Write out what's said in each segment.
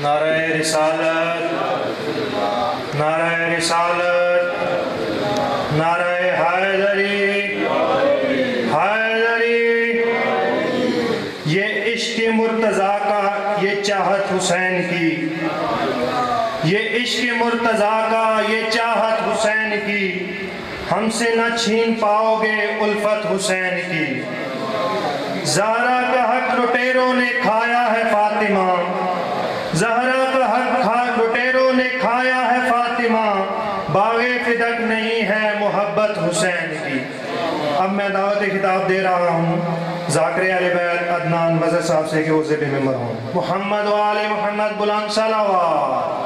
نعرہ رسالت، نعرہ رسالت، نعرہ حیدری، حیدری۔ یہ عشق مرتضیٰ کا، یہ چاہت حسین کی، یہ عشق مرتضیٰ کا، یہ چاہت حسین کی، ہم سے نہ چھین پاؤ گے الفت حسین کی۔ زہرا کا حق لٹیروں نے کھایا ہے فاطمہ، زہرا کا حق لٹیروں نے کھایا ہے فاطمہ، باغ فدق نہیں ہے محبت حسین کی۔ اب میں دعوت خطاب دے رہا ہوں ذاکر اہل بیت عدنان وزیر صاحب سے کہ وہ ذیل ممبر ہوں۔ محمد و آل محمد بلند صلوات۔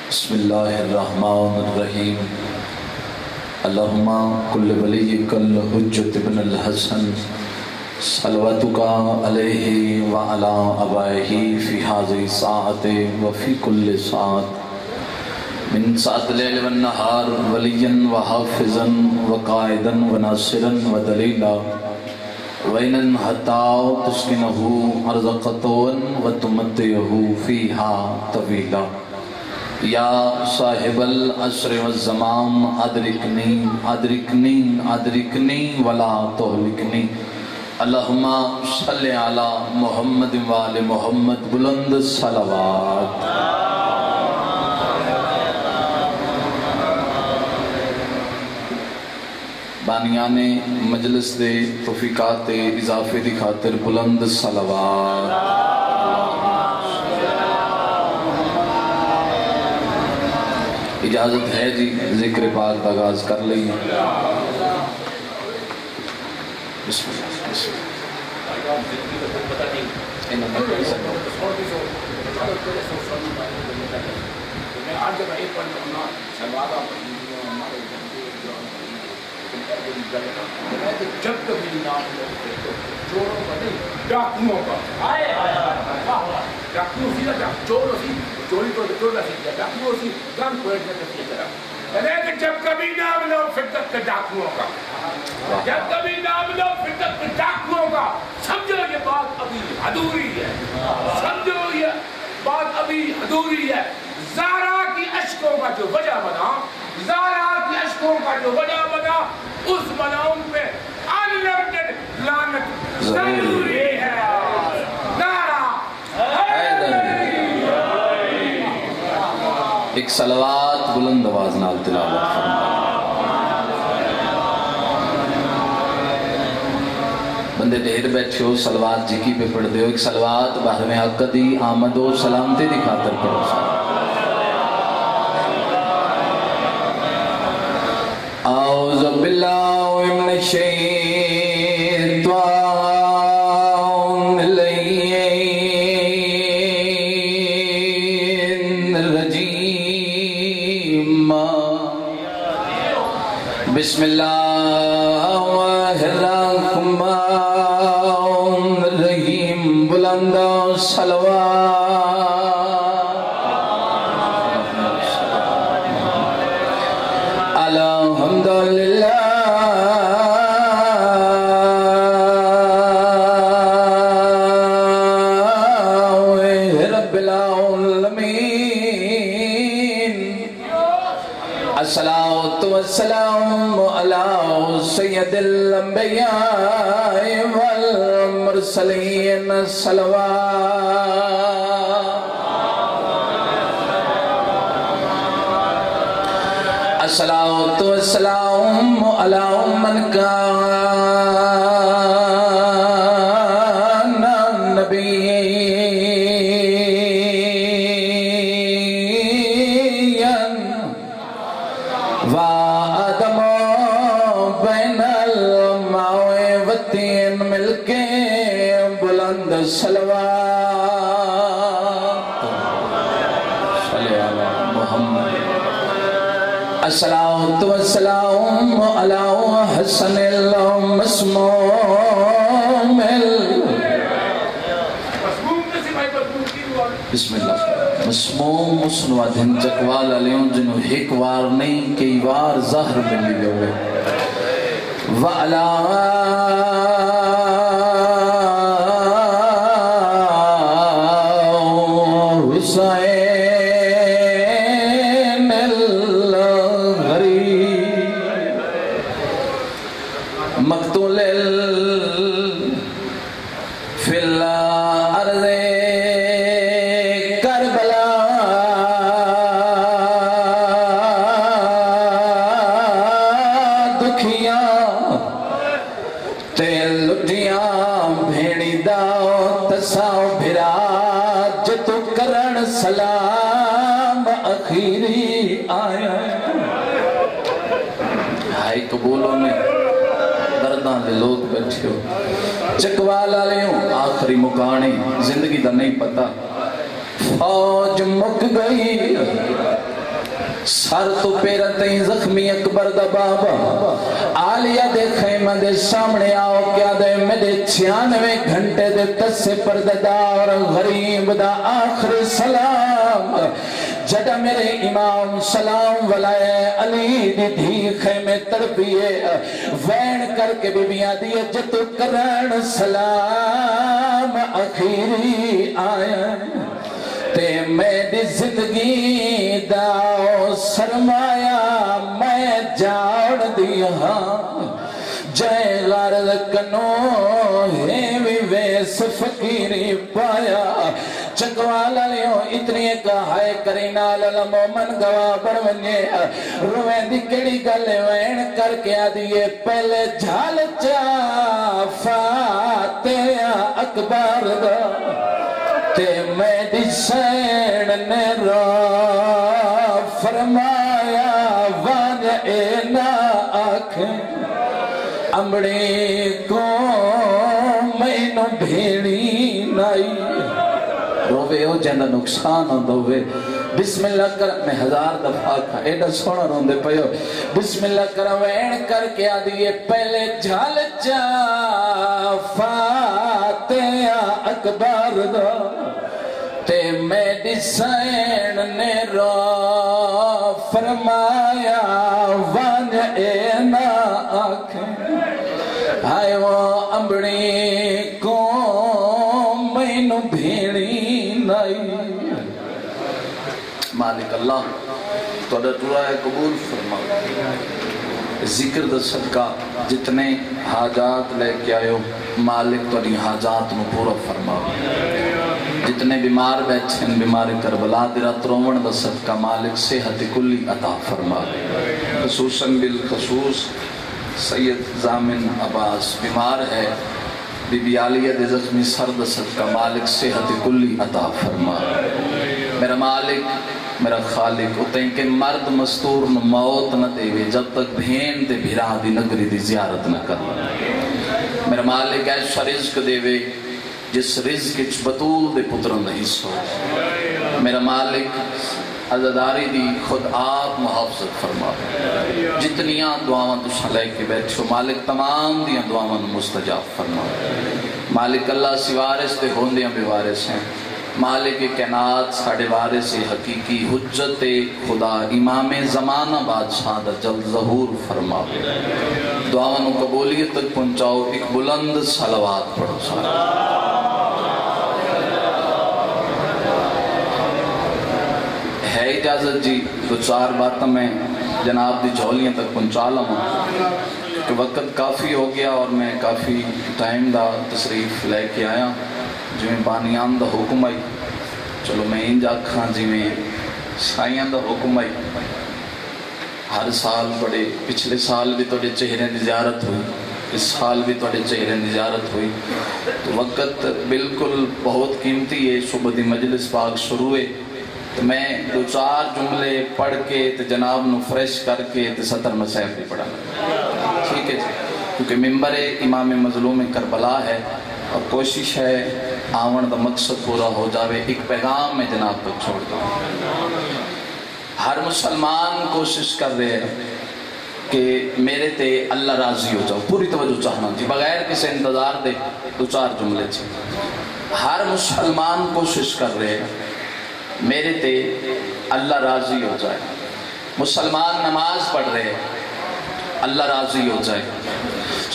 بسم اللہ الرحمن الرحیم۔ اللہم کل ولیک الحجۃ ابن الحسن صلواتک علیہ وعلی آبائہ فی ھذہ الساعۃ وفی کل ساعۃ من ساعۃ اللیل والنہار ولیا وحافظا وقائدا وناصرا ودلیلا وعینا حتی تسکنہ ارض وتمتعہ فیہا طویلا۔ یا صاحب العصر والزمان ادرکنی ادرکنی ادرکنی ولا تہلکنی۔ اللہم صلی علی محمد وآل محمد بلند صلوات۔ بانیان مجلس دے توفیقات اضافے دی خاطر بلند صلوات۔ اجازت ہے جی ذکر پاک کا آغاز کر لیں۔ بسم اللہ بسم جب کبھی نام لو چوروں کا نہیں، ڈاکوؤں کا۔ ڈاکو سی نا چور سی، چوری تو چور سی، ڈاکو سی گن کوئی نہیں کرتا۔ کہ جب کبھی نام لو فدق کے ڈاکوؤں کا، جب کبھی نام لو فدق کے ڈاکوؤں کا، سمجھو یہ بات ابھی ادھوری ہے، سمجھو یہ بات ابھی ادھوری ہے۔ زہرا کی اشکوں کا جو وجہ بنا، زہرا کی اشکوں کا جو وجہ بنا، اس ملعون پہ انلمیٹڈ لعنت ضروری ہے۔ نعرہ ایک صلوات بلند آواز نال تلاوت فرمائیں۔ بندے ڈھیر بیٹھے ہو، صلوات جی کی پہ پڑھ دے ہو، ایک صلوات باہر میں حق دی آمد و سلامتی دی خاطر پڑھو سا۔ اعوذ باللہ من الشیطان الرجیم۔ بسم اللہ الرحمن الرحیم۔ بلند صلوات۔ الحمدللہ رب العالمین۔ الصلاۃ والسلام علی سید الانبیاء والمرسلین۔ صلوات۔ الصلاۃ والسلام علی من کان نبیًا وآدم بین الماء والطین، مل کے بلند صلوات۔ صلی علی محمد۔ الصلاۃ والسلام علی حسن المسموم۔ بسم اللہ۔ مسموم مسنوہ دھن چکوال علیوں جنہوں ایک وار نہیں کئی وار ظاہر ملی ہوئے۔ وعلا حسین الغریب مقتول فی الارض کربلا دکھیاں تے لٹیاں بھیڑی داؤ تساؤ بھرا جتو کرن سلام اخیری آیا ہائی قبولوں میں درداں دے لوگ بیٹھے ہو چکوالا لے ہوں آخری مکانے زندگی دا نہیں پتا فوج مک گئی سر تو پیرتیں زخمی اکبر دا بابا آلیہ دے خیمہ دے سامنے آؤ کیا دے میرے 96 گھنٹے دے تسے پرددار غریب دا آخر سلام جڑا میرے امام سلام ولائے علی دی دھی خیمے تربیے وین کر کے بیبیاں دیئے جتو کرن سلام اخیری آیا تے میں دی زندگی داؤ سرمایا میں جاڑ دیا جائے غارد کنو ہیوی ویس فقیری پایا چکوالا لیوں اتنی کہائے کرینا للمومن گواہ بڑھونے رویں دی کڑی گلے وین کر کے آدھیے پہلے جھال چا فاتحہ اکبر دا تے میں دی سین نے را فرمایا وان اینا آنکھیں امڑی کو میں نو بھیڑی نائی روے ہو جنہ نقصان ہو دوے بسم اللہ کر میں 1000 دفعہ کھا ایڈا سونا روندے پہو بسم اللہ کر وین کر کے آدھیے پہلے جھال چا فاتحہ اکبر دا تے میڈیسین نے رو فرمایا وان اینا آنکھیں آئے وہ امبڑی کو میں نو بھیڑی نائی مالک اللہ تو دعا قبول فرما ذکر دا صدقہ جتنے حاجات لے کے آئے ہو مالک تو حاجات نو پورا فرما جتنے بیمار بیٹھیں بیماری کربلا دیرہ ترومن دا صدقہ مالک صحت کلی عطا فرما خصوصاً بالخصوص سید زامن عباس بیمار ہے بی بی عالیہ دے زخمی سر دا صدقہ مالک صحت کلی عطا فرما میرا مالک میرا خالق اتیں کہ مرد مستور نو موت نہ دے وے جب تک بھین دے بھیرا دی نگری دی زیارت نہ کرنا میرا مالک ایسا رزق دے وے جس رزق اچ بطول دے پتروں دا حصہ میرا مالک عزداری دی خود آپ محافظت فرما جتنیاں دعاواں تو لے کے بیٹھو مالک تمام دیاں دعاواں مستجاب فرما مالک اللہ سوارث دے ہوندیاں بے وارث ہیں مالک کائنات ساڑھے وارث حقیقی حجت خدا امام زمانہ بادشاہ دا جلد ظہور فرما دعاواں قبولیت تک پہنچاؤ ایک بلند صلوات پڑھو سارا ہے اجازت جی دو چار باتیں میں جناب دی جھولیاں تک پہنچا لوں کہ وقت کافی ہو گیا اور میں کافی ٹائم دا تصریف لے کے آیا جو میں بانیان دا حکم آئی چلو میں انجا کھاں جی میں سائیاں دا حکم آئی ہر سال بڑے پچھلے سال بھی توڑے چہرے دی زیارت ہوئی اس سال بھی توڑے چہرے دی زیارت ہوئی تو وقت بالکل بہت قیمتی ہے صبح دی مجلس پاک شروع ہے تو میں دو چار جملے پڑھ کے تو جناب نو فریش کر کے تو سطر مسائب بھی پڑھا ٹھیک ہے کیونکہ ممبر امام مظلوم کربلا ہے اور کوشش ہے آون دا مقصد پورا ہو جاوے ایک پیغام میں جناب تک چھوڑ دوں ہر مسلمان کوشش کر رہے ہیں کہ میرے تے اللہ راضی ہو جاؤ پوری توجہ چاہنا جی بغیر کسی انتظار دے دو چار جملے جی ہر مسلمان کوشش کر رہے ہیں میرے تے اللہ راضی ہو جائے مسلمان نماز پڑھ رہے ہیں اللہ راضی ہو جائے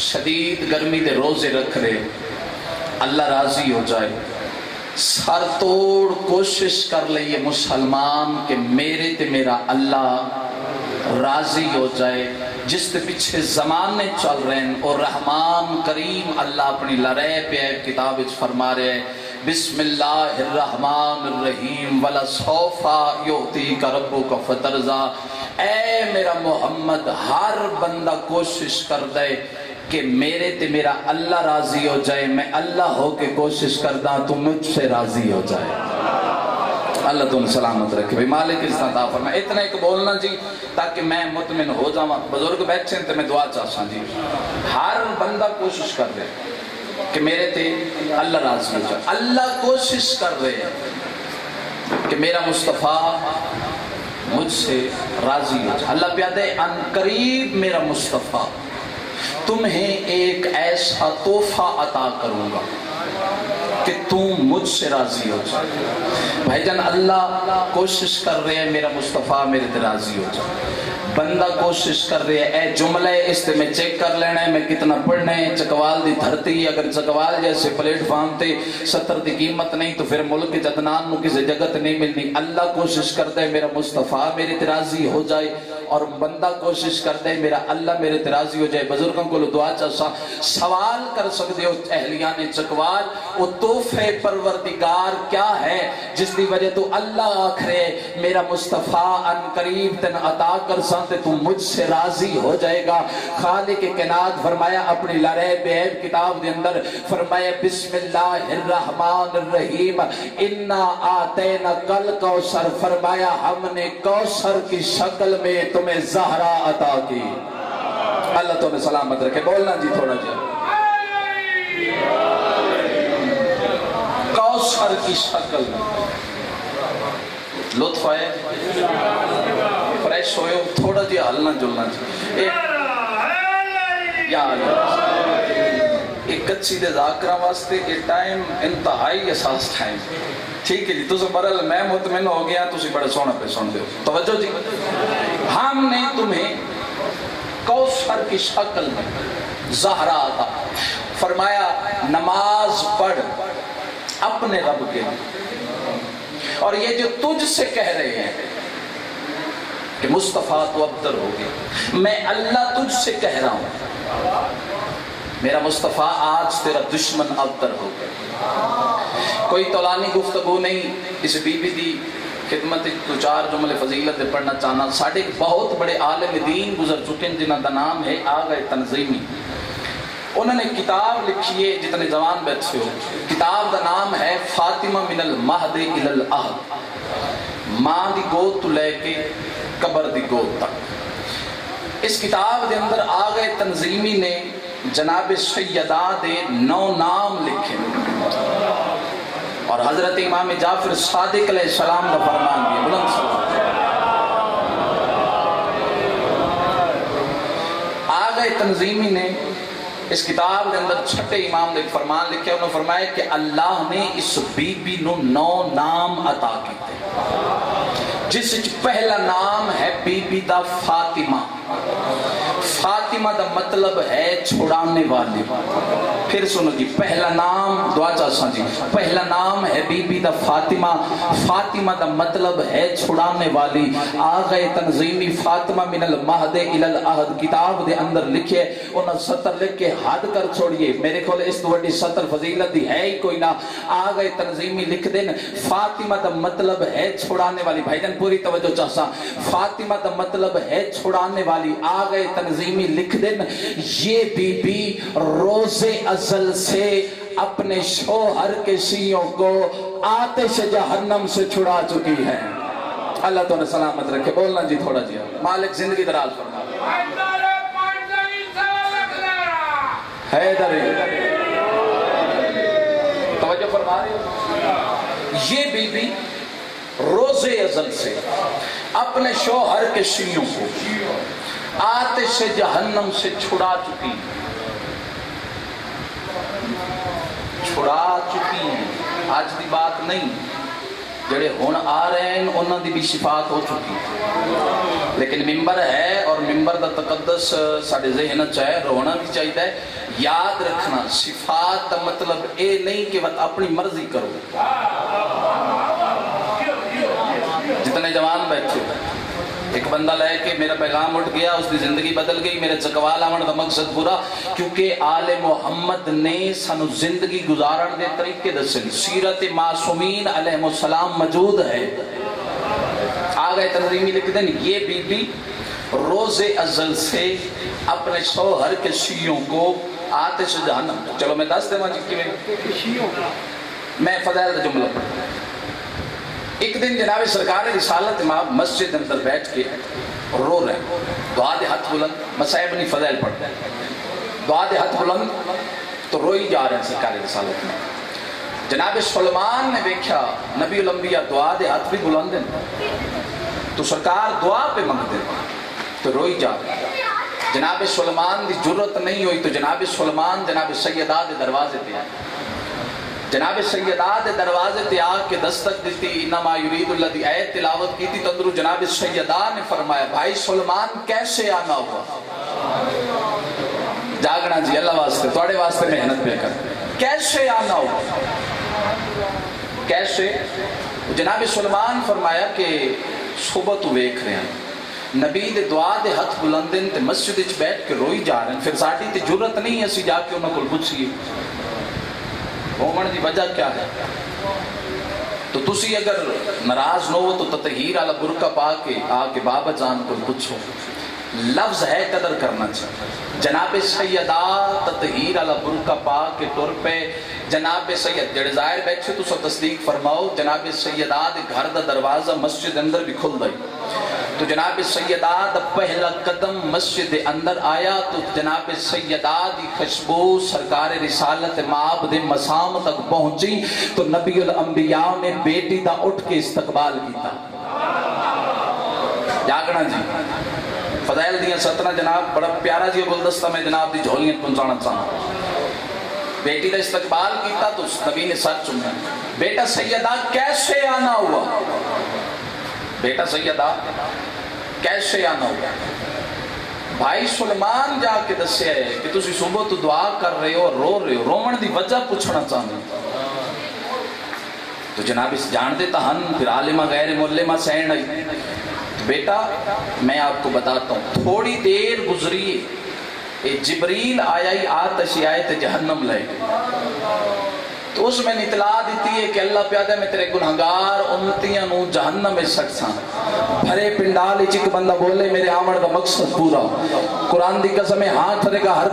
شدید گرمی دے روزے رکھ رہے، اللہ راضی ہو جائے، سر توڑ کوشش کر لئیے مسلمان کہ میرے تے میرا اللہ راضی ہو جائے، جس تے پیچھے زمانے چل رہے ہیں، اور رحمان کریم اللہ اپنی لڑے پہ کتاب وچ فرما رہے ہیں بسم اللہ الرحمن الرحیم وَلَسَوْفَ يُعْطِيكَ رَبُّكَ فَتَرْضَىٰ۔ اے میرا محمد، ہر بندہ کوشش کر دے کہ میرے تے میرا اللہ راضی ہو جائے، میں اللہ ہو کے کوشش کردہ تو مجھ سے راضی ہو جائے۔ اللہ تم سلامت رکھے بھئی، مالک اس طرح فرمائے۔ اتنا ایک بولنا جی تاکہ میں مطمئن ہو جاؤں، بزرگ بیٹھے ہیں تو میں دعا چاہتا جی، ہر بندہ کوشش کر دے کہ میرے تے اللہ راضی ہو جائے۔ اللہ کوشش کر رہے ہیں کہ میرا مصطفیٰ مجھ سے راضی ہو جائے۔ اللہ پیادے ان قریب میرا مصطفیٰ تمہیں ایک ایسا تحفہ عطا کروں گا کہ تم مجھ سے راضی ہو جائے۔ بھائی جان، اللہ کوشش کر رہے ہیں میرا مصطفیٰ میرے تے راضی ہو جائے، بندہ کوشش کر رہے ہیں۔ اے جملہ اس تے میں چیک کر لینا ہے میں کتنا پڑھنا ہے۔ چکوال دی دھرتی، اگر چکوال جیسے پلیٹ فارم تے 70 دی قیمت نہیں تو پھر ملک جدنان نو کسی جگت نہیں ملنی۔ اللہ کوشش کرتا ہے میرا مصطفیٰ میرے تے راضی ہو جائے، اور بندہ کوشش کرتا ہے میرا اللہ میرے تے راضی ہو جائے۔ بزرگوں کو دعا چاہتا سوال کر سکتے ہو اہلیان چکوال، وہ تحفے پروردگار کیا ہے جس دی وجہ تو اللہ آکھرے میرا مصطفیٰ ان قریب تن عطا کر سانتے تو مجھ سے راضی ہو جائے گا۔ خالق کائنات فرمایا اپنی لڑے بے عیب کتاب دے اندر فرمایا بسم اللہ الرحمن الرحیم انا آتینا کل کوثر، فرمایا ہم نے کوثر کی شکل میں تمہیں زہرا عطا کی۔ اللہ تمہیں سلامت رکھے، بولنا جی تھوڑا جی، کوثر کی شکل میں۔ لطف آئے، فریش ہوئے، تھوڑا جی ہلنا جلنا جی۔ یا ایک کچھی دے ذاکرہ واسطے یہ ٹائم انتہائی اساس ٹائم، ٹھیک ہے جی؟ تو سے برل میں مطمئن ہو گیا، تو سے بڑے سونا پہ سن دے توجہ جی۔ ہم نے تمہیں کوثر کی شکل میں زہرا عطا فرمایا، نماز پڑھ اپنے رب کے لیے، اور یہ جو تجھ سے کہہ رہے ہیں کہ مصطفیٰ تو ابتر ہو گیا، میں اللہ تجھ سے کہہ رہا ہوں میرا مصطفیٰ آج تیرا دشمن ابتر ہو گیا۔ کوئی طولانی گفتگو نہیں، اس بی بی دی خدمت دو چار جملے فضیلت پڑھنا چاہنا۔ ساڑھے بہت بڑے عالم دین گزر چکے ہیں جنہاں دا نام ہے آغا تنظیمی، انہوں نے کتاب لکھی ہے، جتنے جوان بیٹھے ہو، کتاب دا نام ہے فاطمہ من المہد الی العہد، ماں دی گود تو لے کے قبر دی گود تک۔ اس کتاب دے اندر آغا تنظیمی نے جناب سیدہ دے 9 نام لکھے، اور حضرت امام جعفر صادق علیہ السلام کا فرمان بھی بلند سلام۔ آغا تنظیمی نے اس کتاب کے اندر چھٹے امام نے فرمان لکھے، انہوں نے فرمایا کہ اللہ نے اس بی بی نو 9 نام عطا کیتے، جس پہلا نام ہے بی بی دا فاطمہ۔ فاطمہ دا مطلب ہے چھڑانے والی۔ پھر سنو جی، پہلا نام دعا چاہتا جی، پہلا نام ہے بی بی دا فاطمہ۔ فاطمہ دا مطلب ہے چھڑانے والی۔ آغا تنظیمی فاطمہ من المہد الی العہد کتاب دے اندر لکھے، انہوں سطر لکھ کے حد کر چھوڑیے، میرے کھولے اس دوڑی سطر فضیلت دی ہے ہی کوئی نہ۔ آغا تنظیمی لکھ دیں فاطمہ دا مطلب ہے چھڑانے والی۔ بھائی جان پوری توجہ چاہتا، فاطمہ دا مطلب ہے چھڑانے والی۔ آغا تنظیمی لکھ دیں یہ بی بی روز ازل سے اپنے شوہر کے سیوں کو آتش جہنم سے چھڑا چکی ہے۔ اللہ تو نے سلامت رکھے، بولنا جی تھوڑا جی، مالک زندگی دراز فرما۔ حیدری توجہ فرما رہے ہو، یہ بی بی روز ازل سے اپنے شوہر کے سیوں کو آتش جہنم سے چھڑا چکی ہیں، آج دی بات نہیں، جڑے ہون آ رہے ہیں انہوں دی بھی صفات ہو چکی، لیکن ممبر ہے اور ممبر دا تقدس ساڑھے ذہن چاہے رونا بھی چاہیے ہے۔ یاد رکھنا صفات دا مطلب اے نہیں کہ وقت اپنی مرضی کرو۔ جتنے جوان بیٹھے ایک بندہ لے کے میرا پیغام اٹھ گیا، اس کی زندگی بدل گئی، میرے چکوال آمن کا مقصد پورا، کیونکہ آل محمد نے سانو زندگی گزارن دے طریقے دسن، سیرت معصومین علیہ السلام موجود ہے۔ آگئے تنظیمی لکھ دیں یہ بی بی روز ازل سے اپنے شوہر کے شیعوں کو آتش جہنم، چلو میں دس دے ماجی میں فضائل دا جملہ پڑھتا۔ ایک دن جناب سرکار رسالت امام مسجد اندر بیٹھ کے رو رہے ہیں، دعا دے ہاتھ بلند، مسائب نہیں فضائل پڑھتے ہیں، دعا دے ہاتھ بلند تو روئی جا رہے ہیں سرکار رسالت میں۔ جناب سلمان نے دیکھا نبی الانبیاء دعا دے ہاتھ بھی بلند ہیں تو سرکار دعا پہ منگتے ہیں تو روئی جا رہے ہیں۔ جناب سلمان دی جرت نہیں ہوئی تو جناب سلمان جناب سیدہ دے دروازے پہ آئے، جناب سیدہ دے دروازے تے آ کے دستک دیتی، انما یرید اللہ دی آیت تلاوت کی تھی، تندرو جناب سیدہ نے فرمایا بھائی سلمان کیسے آنا ہوا؟ جاگنا جی اللہ واسطے توڑے واسطے محنت پہ کر، کیسے آنا ہوا؟ کیسے؟ جناب سلمان فرمایا کہ صبح تو ویکھ رہے ہیں نبی دے دعا دے ہاتھ بلندن تے مسجد وچ بیٹھ کے روئی جا رہے ہیں، پھر ساڈی تے جرت نہیں اسی جا کے انہاں کول پوچھئے ہومن دی وجہ کیا ہے؟ تو تسی اگر ناراض نہ ہو تو تطہیر والا برقع پا کے آ کے بابا جان کو پوچھو، لفظ ہے قدر کرنا چاہیے۔ جناب سیدہ تطہیر والا برقع پا کے ٹر پہ، جناب سید جڑے ظاہر بیٹھے تو سب تصدیق فرماؤ، جناب سیدہ دے گھر دا دروازہ مسجد اندر بھی کھل گئی تو جناب سیدہ دا پہلا قدم مسجد اندر آیا تو جناب سیدہ دی خوشبو سرکار رسالت مآب دے مسام تک پہنچی تو نبی الانبیاء نے بیٹی دا اٹھ کے استقبال کیتا۔ جاگنا جی فضائل دیاں 17 جناب بڑا پیارا جی گلدستہ میں جناب دی جھولیاں پہنچانا چاہوں۔ بیٹی دا استقبال کیتا تو نبی نے سر چوما، بیٹا سیدہ کیسے آنا ہوا؟ بیٹا سیدہ کیسے آنا ہوا؟ بھائی سلمان جا کے دسیا ہے کہ تسی صبح تو دعا کر رہے ہو رو رہے ہو، رومن دی وجہ پوچھنا چاہتے تو جناب اس جان دیتا ہن پھر عالمہ غیر معلمہ سین آئی۔ بیٹا میں آپ کو بتاتا ہوں، تھوڑی دیر گزری جبریل آیا ہی آتش آیت جہنم لے تو اس میں اطلاع دیتی ہے کہ اللہ پیادہ میں تیرے گناہگار امتیاں نو جہنم میں سکساں بھرے پنڈال چک بندہ بولے میرے آمن کا مقصد پورا۔ قرآن دی قسم ہاں تھرے گا ہر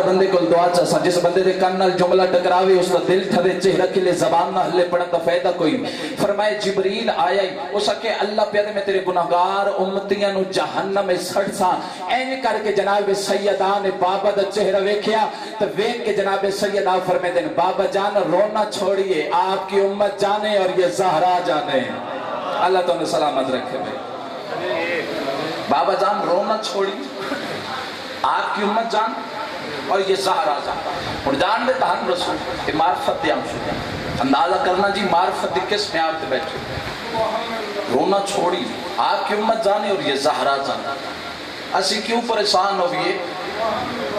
بندے کو دعا چاہسا، جس بندے دے کنال جملہ ٹکراوے اس کا دل تھرے چہرہ کے لئے زبان نہ ہلے پڑھن تا فائدہ کوئی۔ فرمائے جبریل آیا ہی اس کہ اللہ پیادہ میں تیرے گناہگار امتیاں نو جہنم میں سکساں، این کر کے جناب سیدہ نے بابا دا چہرہ ویکھیا تو ویکھ کے جناب سیدہ فرمائے دیں بابا جان رونا چھوڑیے، آپ کی امت جانے اور یہ زہرا جانے۔ اللہ تو انہیں سلامت رکھے بھائی۔ بابا جان رونا چھوڑی، آپ کی امت جان اور یہ زہرا جان۔ اور جان دے تہن رسول یہ معرفت دیاں شکر اندازہ کرنا جی معرفت دی کس میں آپ تے بیٹھے، رونا چھوڑی آپ کی امت جانے اور یہ زہرا جان۔ اسی کیوں پریشان ہوئیے؟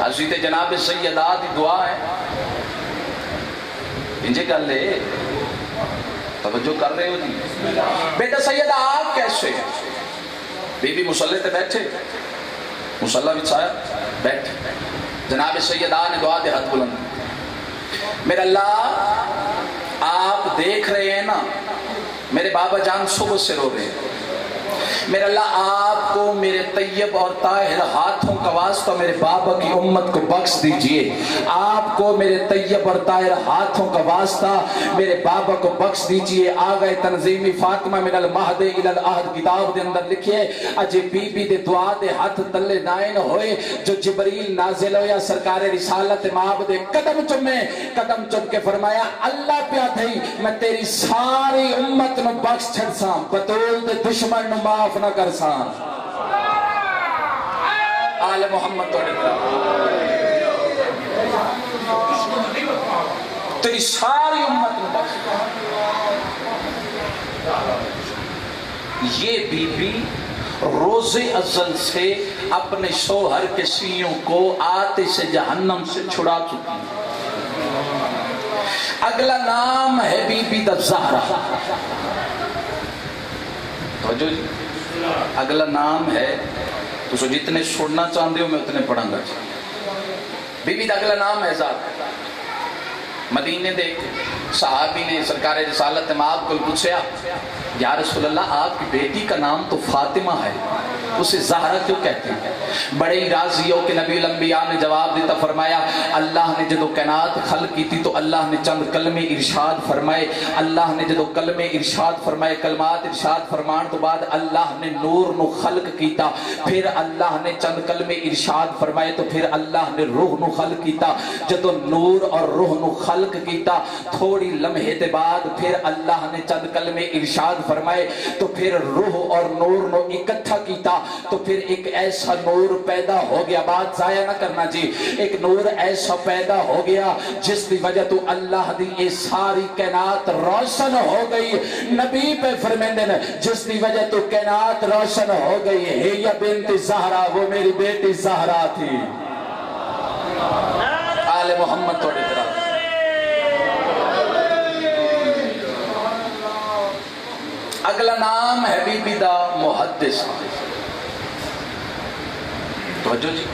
اسی تے جناب سیدہ دی دعا ہے انجھے کر لے توجہ کر رہے ہو جی۔ بیٹا سیدہ آپ کیسے ہیں؟ بی بی مسلح تے بیٹھے، مسلح بچھایا بیٹھے، جناب سیدہ نے دعا دے ہاتھ بلند، میرا اللہ آپ دیکھ رہے ہیں نا میرے بابا جان صبح سے رو رہے ہیں، میرا اللہ آپ کو میرے طیب اور طاہر ہاتھوں کا واسطہ میرے بابا کی امت کو بخش دیجئے، آپ کو میرے طیب اور طاہر ہاتھوں کا واسطہ میرے بابا کو بخش دیجئے۔ آگئے تنظیمی فاطمہ من المہد الى العہد کتاب دے اندر لکھے اجے بی بی دے دعا دے ہاتھ تلے نائن ہوئے جو جبریل نازل ہویا سرکار رسالت مآب دے قدم چم کے فرمایا اللہ پیا تھئی میں تیری ساری امت نو بخش چھڑ ساں، بطول دے دشمن نو معاف نہ کر ساں۔ آل محمد تیری ساری امت میں بخش۔ یہ بی بی روز ازل سے اپنے شوہر کے سیوں کو آتش جہنم سے چھڑا چکی. اگلا نام ہے بی بی دا زہرا. توجہ جی، اگلا نام ہے تو سو جتنے چھوڑنا چاہتے ہو میں اتنے پڑھاں گا. بی بی دا اگلا نام ہے زہرا. مدینے دے صحابی نے سرکار رسالت مآب کو پوچھا یا رسول اللہ آپ کی بیٹی کا نام تو فاطمہ ہے، اسے زہرا کیوں کہتے ہیں؟ بڑے ہی راضی ہو کہ نبی الانبیاء نے جواب دیتا فرمایا اللہ نے جدو کائنات خلق کی تھی تو اللہ نے چند کلمے ارشاد فرمائے. اللہ نے جدو کلمے ارشاد فرمائے، کلمات ارشاد فرمان تو بعد اللہ نے نور نو خلق کیتا. پھر اللہ نے چند کلمے ارشاد فرمائے تو پھر اللہ نے روح نو خلق کیتا. جدو نور اور روح نو خلق کیتا تھوڑی لمحے دے بعد پھر اللہ نے چند کلمے ارشاد فرمائے تو پھر روح اور نور نو اکٹھا کیتا تو پھر ایک ایسا نور پیدا ہو گیا. بات ضائع نہ کرنا جی. ایک نور ایسا پیدا ہو گیا جس کی وجہ تو اللہ دی یہ ساری کائنات روشن ہو گئی. نبی پہ فرمیندے نے جس کی وجہ تو کائنات روشن ہو گئی ہے یا بنت زہرا، وہ میری بیٹی زہرا تھی. آل محمد توڑے طرح. اگلا نام ہے بی بی دا محدث. توجہ جی،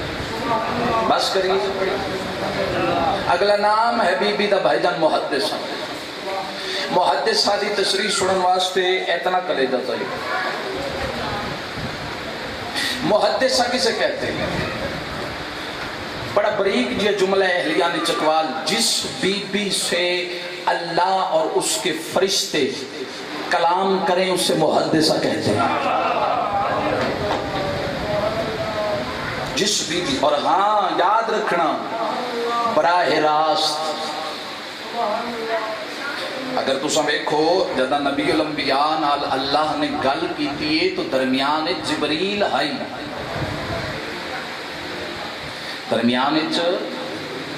بس کریے. اگلا نام ہے بی بی دا بھائی جان محدث. محدث دی تشریح سنن واسطے اتنا کلیدہ چاہیے. محدث کسے کہتے ہیں؟ بڑا بریک جی جملہ اہلیہ نے چکوال، جس بی بی سے اللہ اور اس کے فرشتے کلام کریں اسے محدثہ کہتے ہیں. جس بی بی، اور ہاں یاد رکھنا براہ راست اگر تو سمیکھو جدہ نبی الانبیاء نال اللہ نے گل کیتی ہے تو درمیان جبریل آئی. درمیان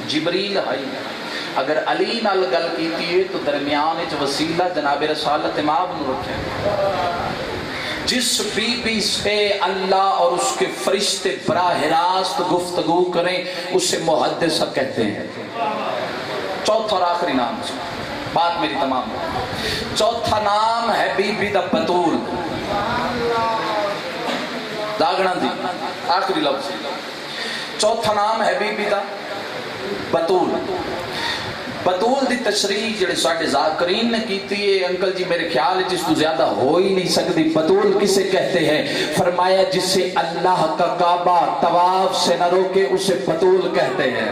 جبریل آئی. اگر علی نال گل کیتی ہے تو درمیان وسیلہ جناب رسالت مآب نو رکھے. جس بی بی سے اللہ اور اس کے فرشتے براہ راست گفتگو کریں اسے محدثہ کہتے ہیں. چوتھا اور آخری نام سے بات میری تمام ہے. چوتھا نام ہے بی بی دا بطول. داغنا دی آخری لفظ. چوتھا نام ہے بی بی دا بطول. بطول دی تشریح جڑے ساڑھے ذاکرین نے کیتی ہے انکل جی میرے خیال جس تو زیادہ ہو ہی نہیں سکتی. بطول کسے کہتے ہیں؟ فرمایا جسے اللہ کا کعبہ طواف سے نہ روکے اسے بطول کہتے ہیں.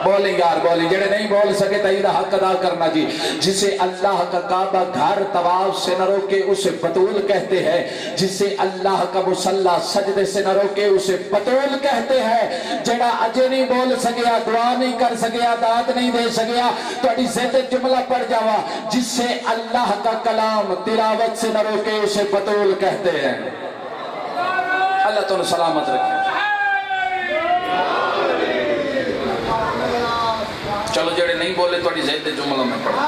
بولیں یار بولیں، جڑے نہیں بول سکے تائیدہ حق ادا کرنا جی. جسے اللہ کا کعبہ گھر طواف سے نہ روکے اسے بطول کہتے ہیں. جسے اللہ کا مصلی سجدے سے نہ روکے اسے بطول کہتے ہیں. جڑا اجے نہیں بول سکیا، دعا نہیں کر سکیا، داد نہیں دے سکیا تو اڈی زیادہ جملہ پڑھ جاوا. جسے اللہ کا کلام تلاوت سے نہ روکے اسے بطول کہتے ہیں. اللہ تعالیٰ سلامت رکھے. چلو جڑے نہیں بولے تو اڈی زیادہ جملہ میں پڑھا.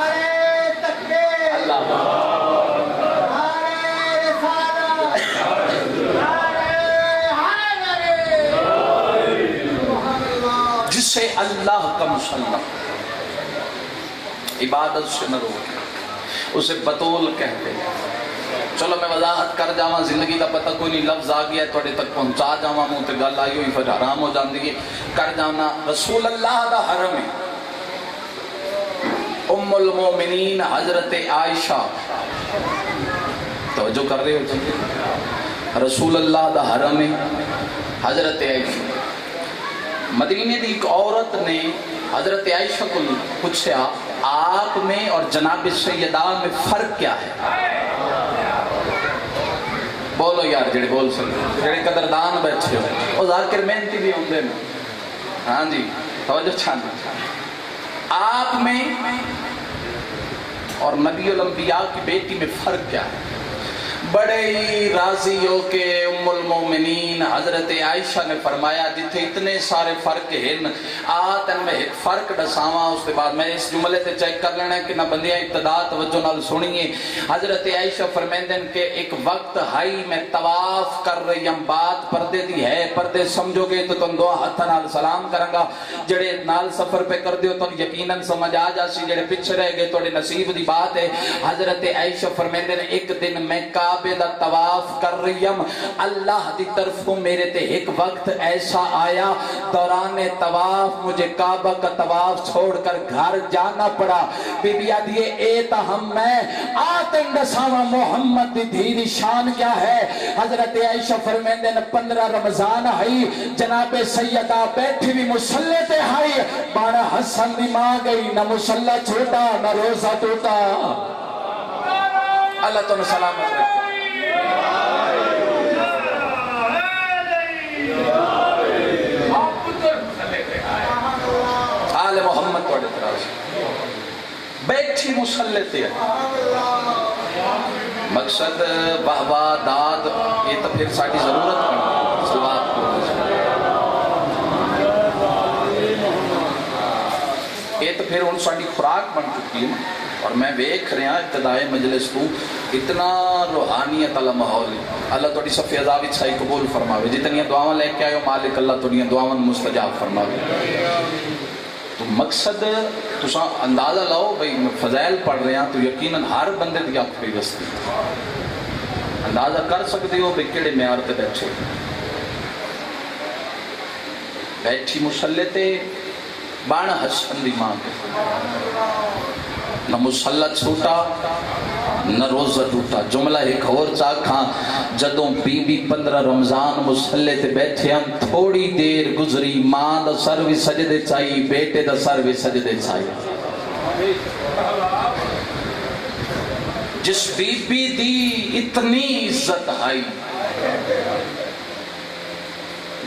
اللہ جسے اللہ کا مصلی عبادت سے نہ روکے اسے بطول کہتے ہیں. چلو میں وضاحت کر جاواں، زندگی دا پتہ کوئی نہیں، لفظ آ گیا توڑے تک پہنچا جاواں، منہ تے گل آئی ہوئی پھر حرام ہو جاندی ہے. کر جانا رسول اللہ دا حرم ہے. ام المومنین حضرت عائشہ، توجہ کر رہے ہو چلے، رسول اللہ دا حرم ہے حضرت عائشہ. مدینے دی ایک عورت نے حضرت عائشہ کو پوچھا آپ میں اور جناب سیدہ میں فرق کیا ہے؟ بولو یار جڑے بول سکتے، جڑے قدردان بیٹھے ہو وہ ذاکر محنتی بھی ہوندے میں. ہاں جی توجہ چھانا. آپ میں اور نبی الانبیاء کی بیٹی میں فرق کیا ہے؟ بڑے ہی راضی ہو کہ ام المومنین حضرت عائشہ نے فرمایا جتھے اتنے سارے فرق ہیں آتن میں ایک فرق دساواں اس کے بعد میں اس جملے تے چیک کر لینا ہے کہ نہ بندیاں ابتدا توجہ نال سنیے. حضرت عائشہ فرمیندن کہ ایک وقت ہائی میں طواف کر رہی ہم, بات پردے دی ہے, پردے سمجھو گے تو تم دو ہاتھ نال سلام کروں گا, جڑے نال سفر پہ کر دیو تو یقیناً سمجھ آ جاسی, جڑے پیچھے رہ گئے توڑے نصیب دی بات ہے. حضرت عائشہ فرمیندن ایک دن میں کعبے دا طواف کر رہی ہم, اللہ دی طرفوں میرے تے ایک وقت ایسا آیا دوران طواف مجھے کعبہ کا طواف چھوڑ کر گھر جانا پڑا. بی بی آدھیے اے تا ہم میں آتن دساوا محمد دی دھی شان کیا ہے. حضرت عائشہ فرمیندے نے 15 رمضان ہائی, جناب سیدہ بیٹھی بھی مسلح تے ہائی, بانا حسن دی ماں گئی, نہ مسلح چھوٹا نہ روزہ ٹوٹا. اللہ تو نے سلامت رکھے. آل محمد توڑے تراز بیٹھی مسلح تے مقصد بہبا داد یہ تو پھر ساڑھی ضرورت پڑی سلوات کو, یہ تو پھر ان ساڑھی خوراک بن چکی ہے. اور میں دیکھ رہا ابتدائی مجلس کو اتنا روحانیت اللہ ماحول ہے. اللہ توڑی صفی عذابی چھائی قبول فرماوے, جتنی دعاواں لے کے آئے ہو مالک اللہ توڑی دعاواں مستجاب فرماوے. تو مقصد تسا اندازہ لاؤ بھئی فضائل پڑھ رہے ہیں تو یقیناً ہر بندے دی آنکھ پہ رستی اندازہ کر سکتے ہو بھئی کیڑے معیار تے بیٹھے بیٹھی مسلح تے بانا حسن دی ماں کے, نہ مسلح چھوٹا نہ روزہ ٹوٹا. جملہ ایک اور چاکھاں جدوں بی بی 15 رمضان مسلح تے بیٹھے ہم, تھوڑی دیر گزری ماں دا سر بھی سجدے چاہیے, بیٹے دا سر بھی سجدے چاہیے. جس بی بی دی اتنی عزت آئی,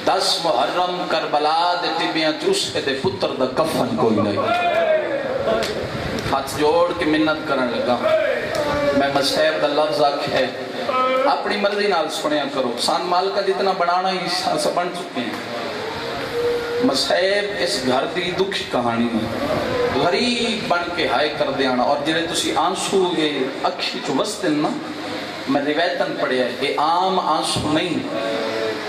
10 محرم کربلا دے ٹبیاں چوسے دے پتر دا کفن کوئی نہیں. ہاتھ جوڑ کے منت کرن لگا, میں مسیب دا لفظ آکھے اپنی مرضی نال سنیا کرو, سان مال کا جتنا بڑھانا ہی سب بن چکے ہیں. مسیب اس گھر دی دکھ کہانی میں غریب بن کے ہائے کر دیانا, اور جنہیں تسی آنسو یہ اکھی جو وستن نا, میں روایتاً پڑھے ہے یہ عام آنسو نہیں,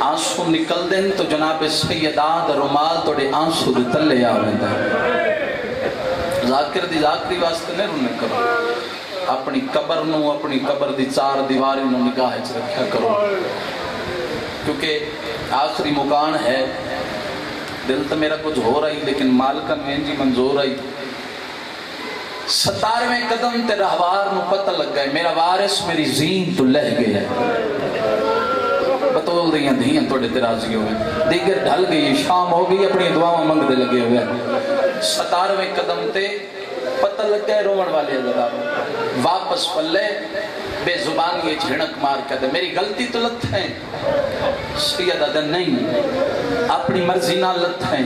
آنسو نکل دیں تو جناب سیدہ دا رومال توڑے آنسو دے تلے آویں ہے. ذاکر دی ذاکری واسطے نہیں رونے کرو, اپنی قبر نو اپنی قبر دی 4 دیواری نو نگاہ چ رکھیا کرو, کیونکہ آخری مکان ہے. دل تو میرا کچھ ہو رہی لیکن مالکہ میں جی منظور آئی. 17ویں قدم تے رہوار نو پتہ لگ گئے میرا وارث میری زین تو لہ گیا ہے. بطول دیاں دھیاں توڑے ترازی ہوئے, دیگر ڈھل گئی, شام ہو گئی, اپنی دعاوں منگ دے لگے ہوئے. 17ویں قدم تے پتہ لگ گئے رومن والے اللہ واپس پلے بے زبانی جھڑک مار کے دے میری غلطی تو لت ہے سید ادن نہیں, اپنی مرضی نہ لت ہے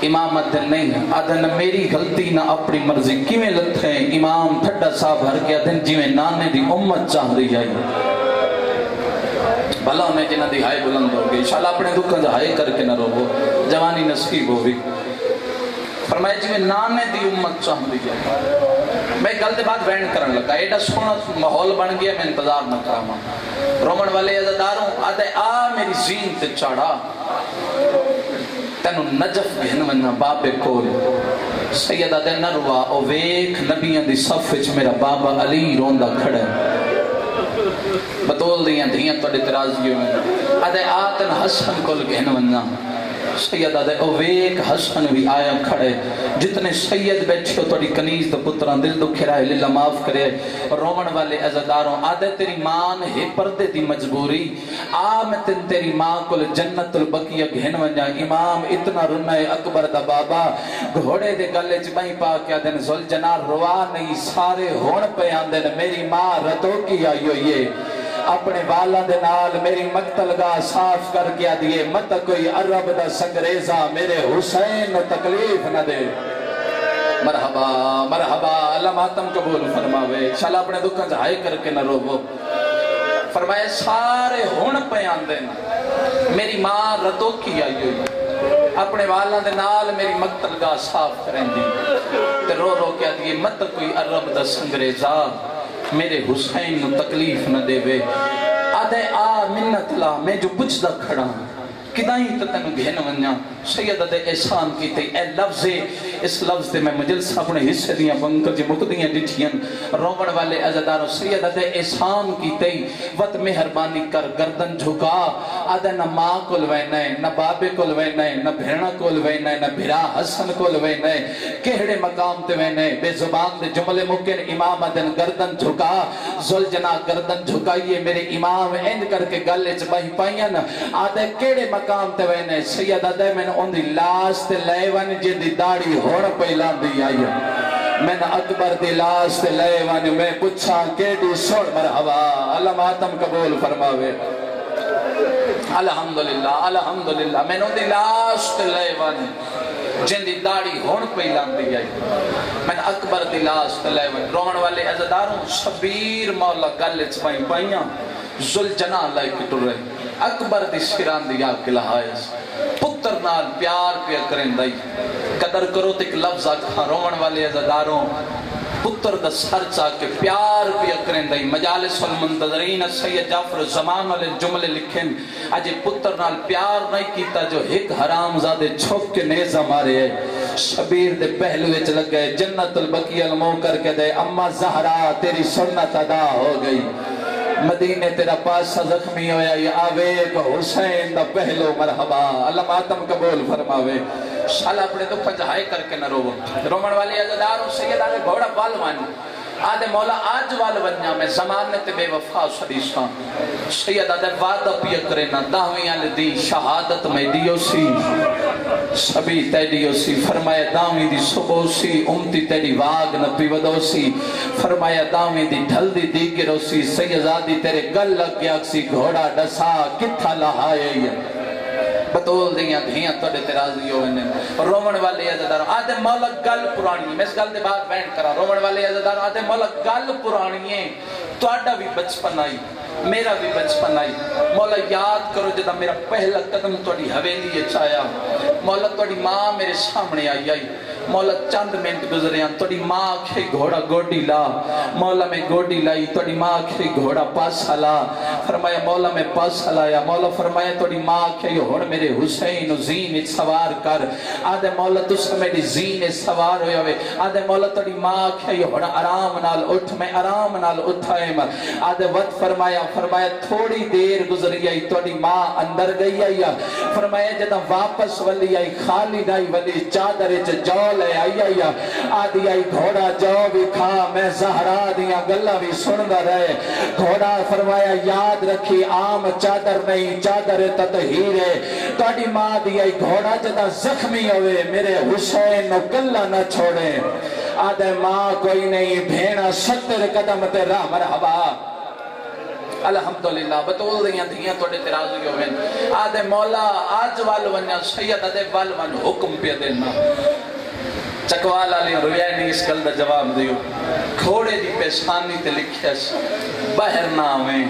امام ادن نہیں, ادن میری غلطی نہ اپنی مرضی کیویں لت ہے امام تھڈا صاحب ہر کے ادن جی میں نانے دی امت چاہ رہی جائے. بھلا میں جنہ دی ہائے بلند ہوگی انشاءاللہ اپنے دکھاں جا ہائے کر کے نہ رہو, جوانی نصیب ہوگی. فرمایا جی میں نانے دی امت چاہ رہی جائے. میں گل دے بعد وینڈ کرن لگا, ایڈا سونا ماحول بن گیا, میں انتظار نہ کراما. رومن والے عزداروں آدھے آ میری زین تے چاڑا, تینو نجف گھن وننا بابے کول. سید آدھے نہ روا او ویکھ نبیاں دی صف وچ میرا بابا علی روندا کھڑا ہے. بطول دیاں دھیاں توڑے ترازی ہوئے, آدھے آتن حسن کول گھن وننا. سید آدھے او ویک حسن بھی آیا کھڑے, جتنے سید بیٹھے ہو توڑی کنیز تو پتران دل دکھ رہا ہے للہ معاف کرے. اور رومن والے عزداروں آدھے تیری مان ہے پردے دی مجبوری, میں تیری ماں کو جنت البقیہ گھن ونجا. امام اتنا رنہ اکبر دا بابا گھوڑے دے گلے چبائی پا کیا دن زل جنار روا نہیں, سارے ہون پہ آندن میری ماں ردو کی آئیو. یہ اپنے والا دے نال میری مقتل گاہ صاف کر کے دیئے, مت کوئی عرب دا سنگریزہ میرے حسین نو تکلیف نہ دے. مرحبا مرحبا, اللہ ماتم قبول فرماوے. انشاءاللہ اپنے دکھاں جہائی کر کے نہ رو. فرمائے سارے ہون پہ آندے میری ماں ردو کی آئی ہوئی. اپنے والا دے نال میری مقتل گاہ صاف کریں دی تے رو رو کیا دیئے مت کوئی عرب دا سنگریزا میرے حسین نو تکلیف نہ دے وے آدھے منت لا میں جو بچ دا کھڑا کدائیں تو تنو گھن ونیا سید دے احسان کی تے اے لفظ اس لفظ دے میں مجلس اپنے حصے دیاں بنکر جی مقدیاں ڈٹھیاں رومن والے عزدارو سید دے احسان کی تے وط مہربانی کر گردن جھکا آدھے نہ ماں کول وینے نہ بابے کول وینے نہ بھیڑا کول وینے نہ بھرا حسن کول وینے کہڑے مقام تے وینے بے زبان دے جملے مکن امام آدھن گردن جھکا زلجنا گردن جھکائیے میرے امام اند کر کے گلے چباہی پائیاں آدھے کہڑے مقام تے وینے سید آدھے میں نے ان دی لاس تے لے ون جن دی داڑی ہوڑ پہلان دی آئی میں نے اکبر دی لاس تے لے ون میں پچھا کیڑی سوڑ مرحبا اللہ ماتم قبول فرماوے الحمدللہ الحمدللہ میں نے ان دی لاس تے لے ون جن دی داڑی ہوڑ پہلان دی آئی میں نے اکبر دی لاس تے لے ون رومن والے عزداروں شبیر مولا گلے چپائیں پائیاں زل جنا لائے کٹو رہے اکبر دی سران دی آگ لہائیس پتر نال پیار پیا کریں دائی قدر کرو تک لفظ آکھاں رومن والے عزداروں پتر دا سر چاکے پیار پیا کریں دائی مجالس المنتظرین سید جعفر زمان والے جملے لکھیں آجے پتر نال پیار نہیں کیتا جو ایک حرام زادے چھوک کے نیزہ مارے ہے شبیر دے پہلوے چلگ گئے جنت البقی المو کر کے دے اما زہرا تیری سنت ادا ہو گئی مدینے تیرا پاسا زخمی ہویا یہ آویک حسین دا پہلو مرحبا اللہ ماتم قبول فرماوے شالا اپنے تو پجہائے کر کے نہ رو رومن والی عزداروں سید آگے گھوڑا بالوانی آدھے مولا آج والونیا میں زمانت بے وفا صدیشان سید آدھے وعدہ پیا کرنا داویاں لدی شہادت میں دیو سی سبی تیڈیو سی فرمایا داوی دی صبح سی امتی تیڈی واگ نہ پیودو سی فرمایا داوی دی ڈھل دی دیگرو سی سیزادی تیرے گل لگ گیا سی گھوڑا ڈسا کتھا لہائے بطول دیاں دھیاں توڑے ترازی ہوئے رومن والے عزداروں آدھے مولا گل پرانی میں اس گل دے بعد بین کرا رومن والے عزداروں آدھے مولا گل پرانی ہے تو آڈا بھی بچپن آئی میرا بھی بچپن آئی مولا یاد کرو جدا میرا پہلا قدم توڑی حویلی چایا مولا توڑی ماں میرے سامنے آئی مولا چند منٹ گزریاں توڑی ماں کھے گھوڑا گوڑی لا مولا میں گوڑی لائی توڑی ماں کھے گھوڑا پاسا لا فرمایا مولا میں پاسا لایا مولا فرمایا توڑی ماں کھے ہون میرے حسین زین سوار کر آدھے مولا تس میری زین سوار ہوئے ہوئے آدھے مولا توڑی ماں کھے ہون آرام نال اٹھ میں آرام نال اٹھائے آدھے وقت فرمایا تھوڑی دیر گزری آئی توڑی ماں اندر گئی آئی فرمایا جدا واپس ولی آئی خالی نائی ولی چادر جو لے آئی آدھی آئی گھوڑا جو بھی کھا میں زہرا دیا گلہ بھی سندہ رہے گھوڑا فرمایا یاد رکھی عام چادر نہیں چادر تطہیر ہے توڑی ماں دی آئی گھوڑا جدا زخمی ہوئے میرے حسین نو گلہ نہ چھوڑے آدھے ماں کوئی نہیں بھینا 70 قدم تے راہ مرحبا الحمدللہ بطول دیاں دھیاں توڑے ترازی ہوئے آدھے مولا آج والونیا سید آدھے والون حکم پہ دینا چکوالا لیں رویہ نہیں اس گل دا جواب دیو کھوڑے دی پیشانی تے لکھیس بہر نامیں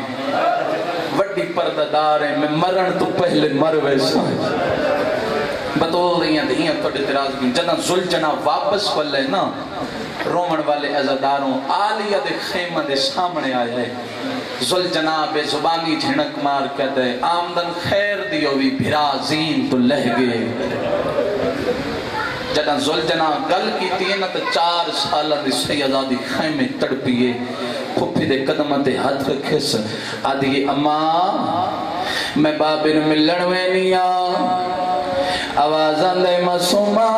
وڈی پردداریں میں مرن تو پہلے مر ویسا بطول دیاں دھیاں توڑے ترازی جنہ زلجنہ واپس والے نا رومن والے عزداروں آلیہ دے خیمہ دے سامنے آئے زلجنہ بے زبانی جھنک مار کہتے آمدن خیر دیوی بھرا زین تو لہ گئے جدہ زلجنہ گل کی تینہ تو 4 سالہ دی سیدادی خیمے تڑپیے پھپی دے قدمت ہاتھ رکھس آدھی اماں میں بابر ملن وینیا آوازان دے مسومہ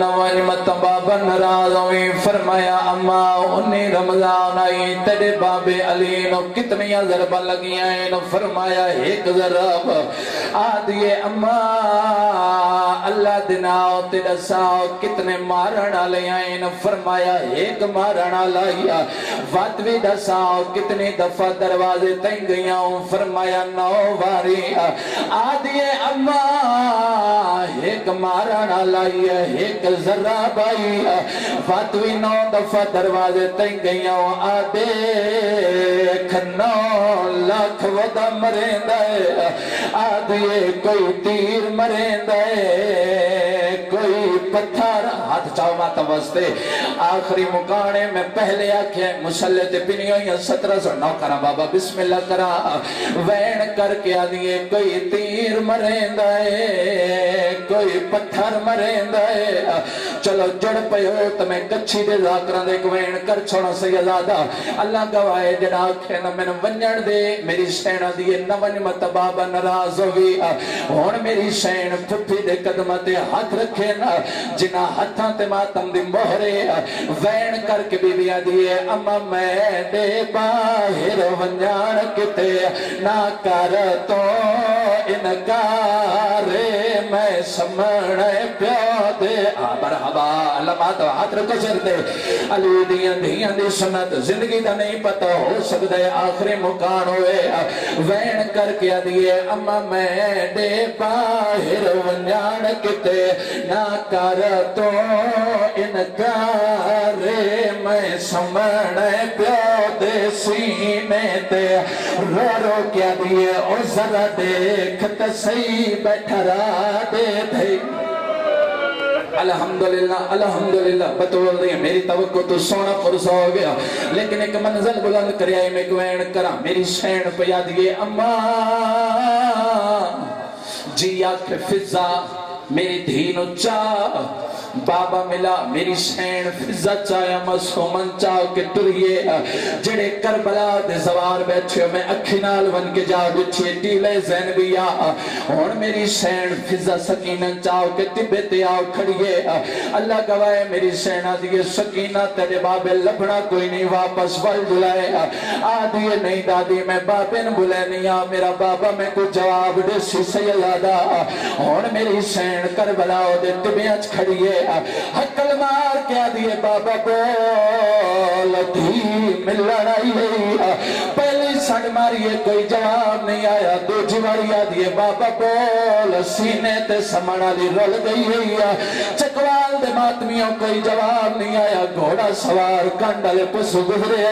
نوانی متبابا نراز ہوئی فرمایا اماں انہی رمضان آئی تیرے باب علی نو کتنی ضربہ لگی آئیں نو فرمایا ایک ضرب آدھیے اماں اللہ دناؤ تیرا ساؤ کتنے مارنا لے آئیں نو فرمایا ایک مارنا لائیا واتوی دساؤ کتنی دفعہ دروازے تنگ گیا ہوں فرمایا 9 باری آدھی آدھیے اما ایک مارنا لائی ہے ایک ذرہ بائی فاتوی 9 دفعہ دروازے تین گئیاں آدھے 9 لاکھ ودا مرین دے آدھیے کوئی تیر مرین دے کوئی پتھر ہاتھ چاہو ماتا وستے آخری مکانے میں پہلے آکھیں مسلح تے پینی ہوئی 1709 کرا بابا بسم اللہ کرا وین کر کے آدھیے کوئی تیر مرین دے کوئی پتھر مرین دے چلو جڑ پہ ہو تو میں کچھی دے ذاکران دے کوین کر چھوڑا سیدادہ اللہ گوائے جڑا آکھے نا میں ونجن دے میری سینہ دیئے نون مت بابا نراز ہوئی ہون میری سین پھپی دے قدمت ہاتھ رکھے نا جنا ہاتھاں تے ماتم دی مہرے وین کر کے بی بی آدھیے اما میں دے باہر ونجان کتے نہ کر تو انکارے میں سمڑے پیو دے مرحبا اللہ مات ہاتھ رکھو سر دے علی دیاں دی سنت زندگی دا نہیں پتا ہو سکتا ہے آخری مکان ہوئے وین کر کے دیئے اما میں دے باہر ونجان کتے نہ کر تو انکارے میں سمڑے پیو دے سینے تے رو رو کیا دیئے اور ذرا دیکھ سی بیٹھا را دے دے الحمدللہ بطول دیا میری توقع تو سونا پرسا ہو گیا لیکن ایک منزل بلند کر آئی میں کوین کرا میری سین پہ یادیے اما جی آکھ فضا میری دھینو چاہ بابا ملا میری سین فضا چاہیا مسومن چاہ کے ٹریے جڑے کربلا دے زوار بیٹھے میں اکھی نال ون کے جا گچھے ٹیلے زینبیا اور میری سین فضا سکینن چاہ کے تبے تے آؤ کھڑیے اللہ گوائے میری سین آدھیے سکینہ تیرے بابے لبنا کوئی نہیں واپس ول جلائے آدھیے نہیں دادی میں بابے نے بلے نہیں آ میرا بابا میں کو جواب دے سی سیلادہ اور میری سین کربلا دے تبے اچ کھڑیے حقل مار کیا دیئے بابا بول دھی ملن آئی ہے پہلی سڑ ماریے کوئی جواب نہیں آیا دو جواریا دیئے بابا بول سینے تے سمڑا لی رول گئی ہے چکوال دے ماتمیوں کوئی جواب نہیں آیا گھوڑا سوار کنڈل پسو گزرے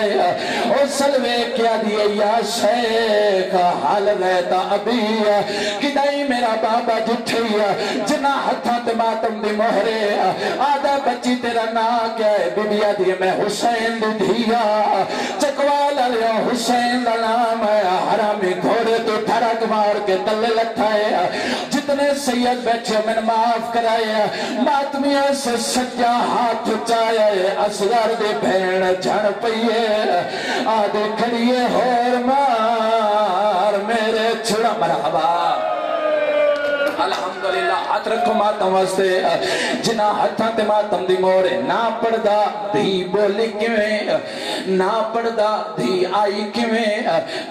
او سلوے کیا دیئے یا شیخ حال رہتا ابھی کدائی میرا بابا جٹھے جنا ہتھاں تے ماتم دی مہرے آدھا بچی تیرا نا کیا ہے ببیا دیئے میں حسین دی دھیا چکوالا لیا حسین دا نام ہے حرامی گھوڑے تو ٹھرک مار کے تلے لٹھا ہے جتنے سید بیٹھے میں معاف کرائے ماتمیاں سے سجا ہاتھ چاہے اصغر دے بھین جھڑ پئیے آدھے کھڑیے ہور مار میرے چھڑا مرحبا الحمدللہ ہاتھ رکھو ماتم واسطے جنا ہتھاں تے ماتم دی موڑے نا پڑدا دھی بولی کیویں نا پڑدا دھی آئی کیویں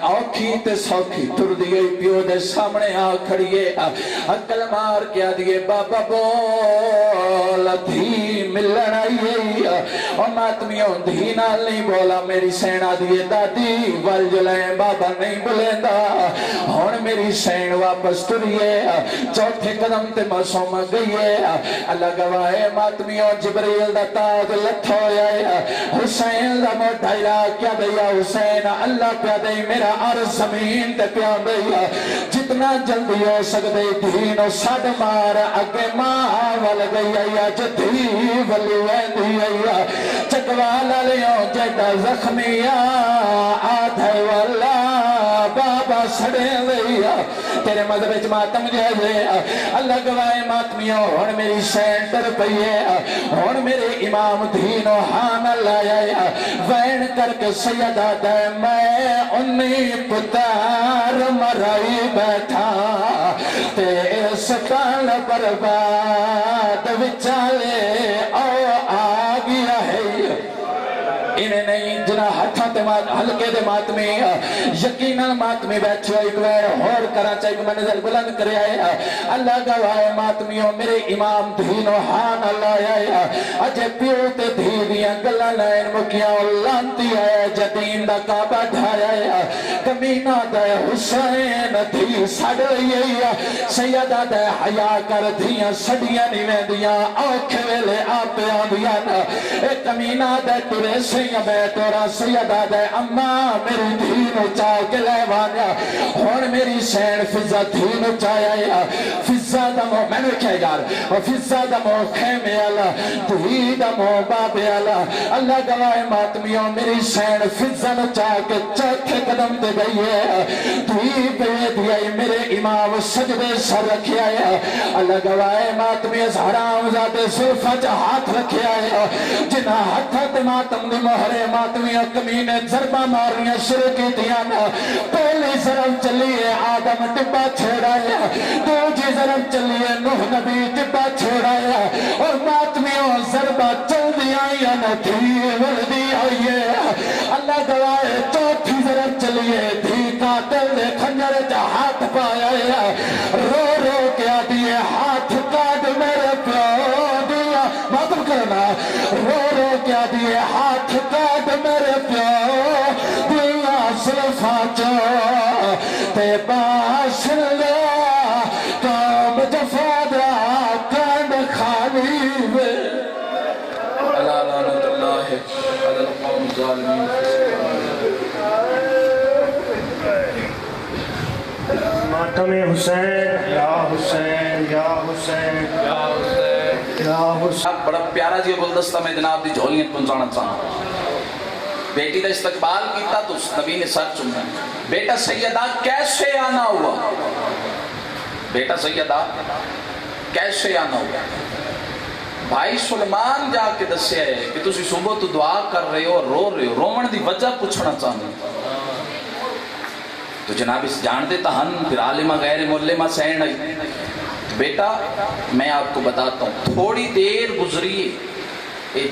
اوکھی تے سوکھی ٹر دی گئی پیو دے سامنے آ کھڑیے عقل مار کیا دیے بابا بول دھی ملن آئی اور ماتمیوں دھی نال نہیں بولا میری سین دیے دادی ول جلائیں بابا نہیں بلیندا ہون میری سین واپس ٹریے چوتھے قدم تے معصوم گئی ہے اللہ گواہے ماتمیوں جبریل دا تاج لٹھا ہویا ہے حسین دا موٹا علاق کیا دیا حسین اللہ پیا دئی میرا عرض زمین تے پیا دیا جتنا جلدی ہو سکتے دین و سڑ مار اگے ماں وال گئی ہے جدھی ولی ویندی ہے چکوالا لیوں جیدہ زخمیا آدھے والا بابا سڑے لیا تیرے مذہب ماتم جائے اللہ گوائے ماتمیوں ہون میری سینٹر پئیے ہون میرے امام دین و حان اللہ آیا وین کر کے سیدہ دے میں انی پتار مرائی بیٹھا تے سکان برباد وچالے او آگیا ہے انہیں نہیں جنا ہتھا تے ہلکے دے ماتمی یقیناً ماتمی بیٹھے ایک بار اور کراچا ایک منظر بلند کرے آئے اللہ گواہ ماتمیوں میرے امام دین و حان اللہ آیا اجے پیو تے دھی دیاں گلہ لائن مکیاں لانتی آیا جدین دا کعبہ ڈھایا کمینہ دے حسین دھی سڑ رہی سیدہ دے حیا کر دھیاں سڑیاں نیویں دیاں اوکھے ویلے آپے آدیاں ایک کمینہ دے ترے سیاں بیٹورا سیدہ دے اماں میری دھینو چاہ کے لے وانیا ہون میری سین فضا دھینو چاہیا فضا دمو میں نے کہا یار فضا دمو خیمے اللہ دھی دمو بابے اللہ اللہ گواہ ماتمیوں میری سین فضا نو چاہ کے چوتھے قدم دے گئی ہے دھی پہ دیا میرے امام سجدے سر رکھے آیا اللہ گواہ ماتمی حرام زادے صرفہ جا ہاتھ رکھے آیا جنہ ہاتھ ماتم دی مہرے ماتمیاں کمینے ضربہ مارنیاں شروع کی دیانا پہلی ضرب چلیے آدم ٹبا چھوڑایا دوجی ضرب چلیے نوح نبی ٹبا چھوڑایا اور ماتمیوں ضربہ چل دیا یا نتھی وردی آئیے اللہ گواہ چوتھی ضرب چلیے دھی قاتل دے کھنجر جا ہاتھ پایا رو رو کیا دیے ہاتھ کاٹ میرے پیو دیا ماتم کرنا رو رو کیا دیے ہاتھ کاٹ میرے پیو دیا صرفہ چو تے باشن لیا کام جفادہ کانڈ خالی وے اللہ لعنت اللہ علی القوم الظالمین ماتم حسین یا حسین یا حسین یا حسین یا حسین بڑا پیارا جی گلدستہ میں جناب دی جھولیاں پہنچانا چاہاں بیٹی دا استقبال کیتا تو اس نبی نے سر چنا بیٹا سیدہ کیسے آنا ہوا بیٹا سیدہ کیسے آنا ہوا بھائی سلمان جا کے دسے ہے کہ تسی صبح تو دعا کر رہے ہو اور رو رہے ہو رومن دی وجہ پوچھنا چاہنے تو جناب اس جان دیتا ہن پھر عالمہ غیر ملمہ سین آئی بیٹا میں آپ کو بتاتا ہوں تھوڑی دیر گزری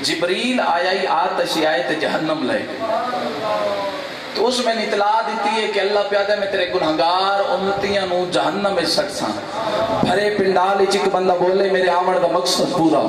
جبریل آیا ہی آتشی آئے تے جہنم لے تو اس میں اطلاع دیتی ہے کہ اللہ پیادہ میں تیرے گنہگار امتیاں نو جہنم میں سٹ ساں بھرے پنڈال چک بندہ بولے میرے آمن کا مقصد پورا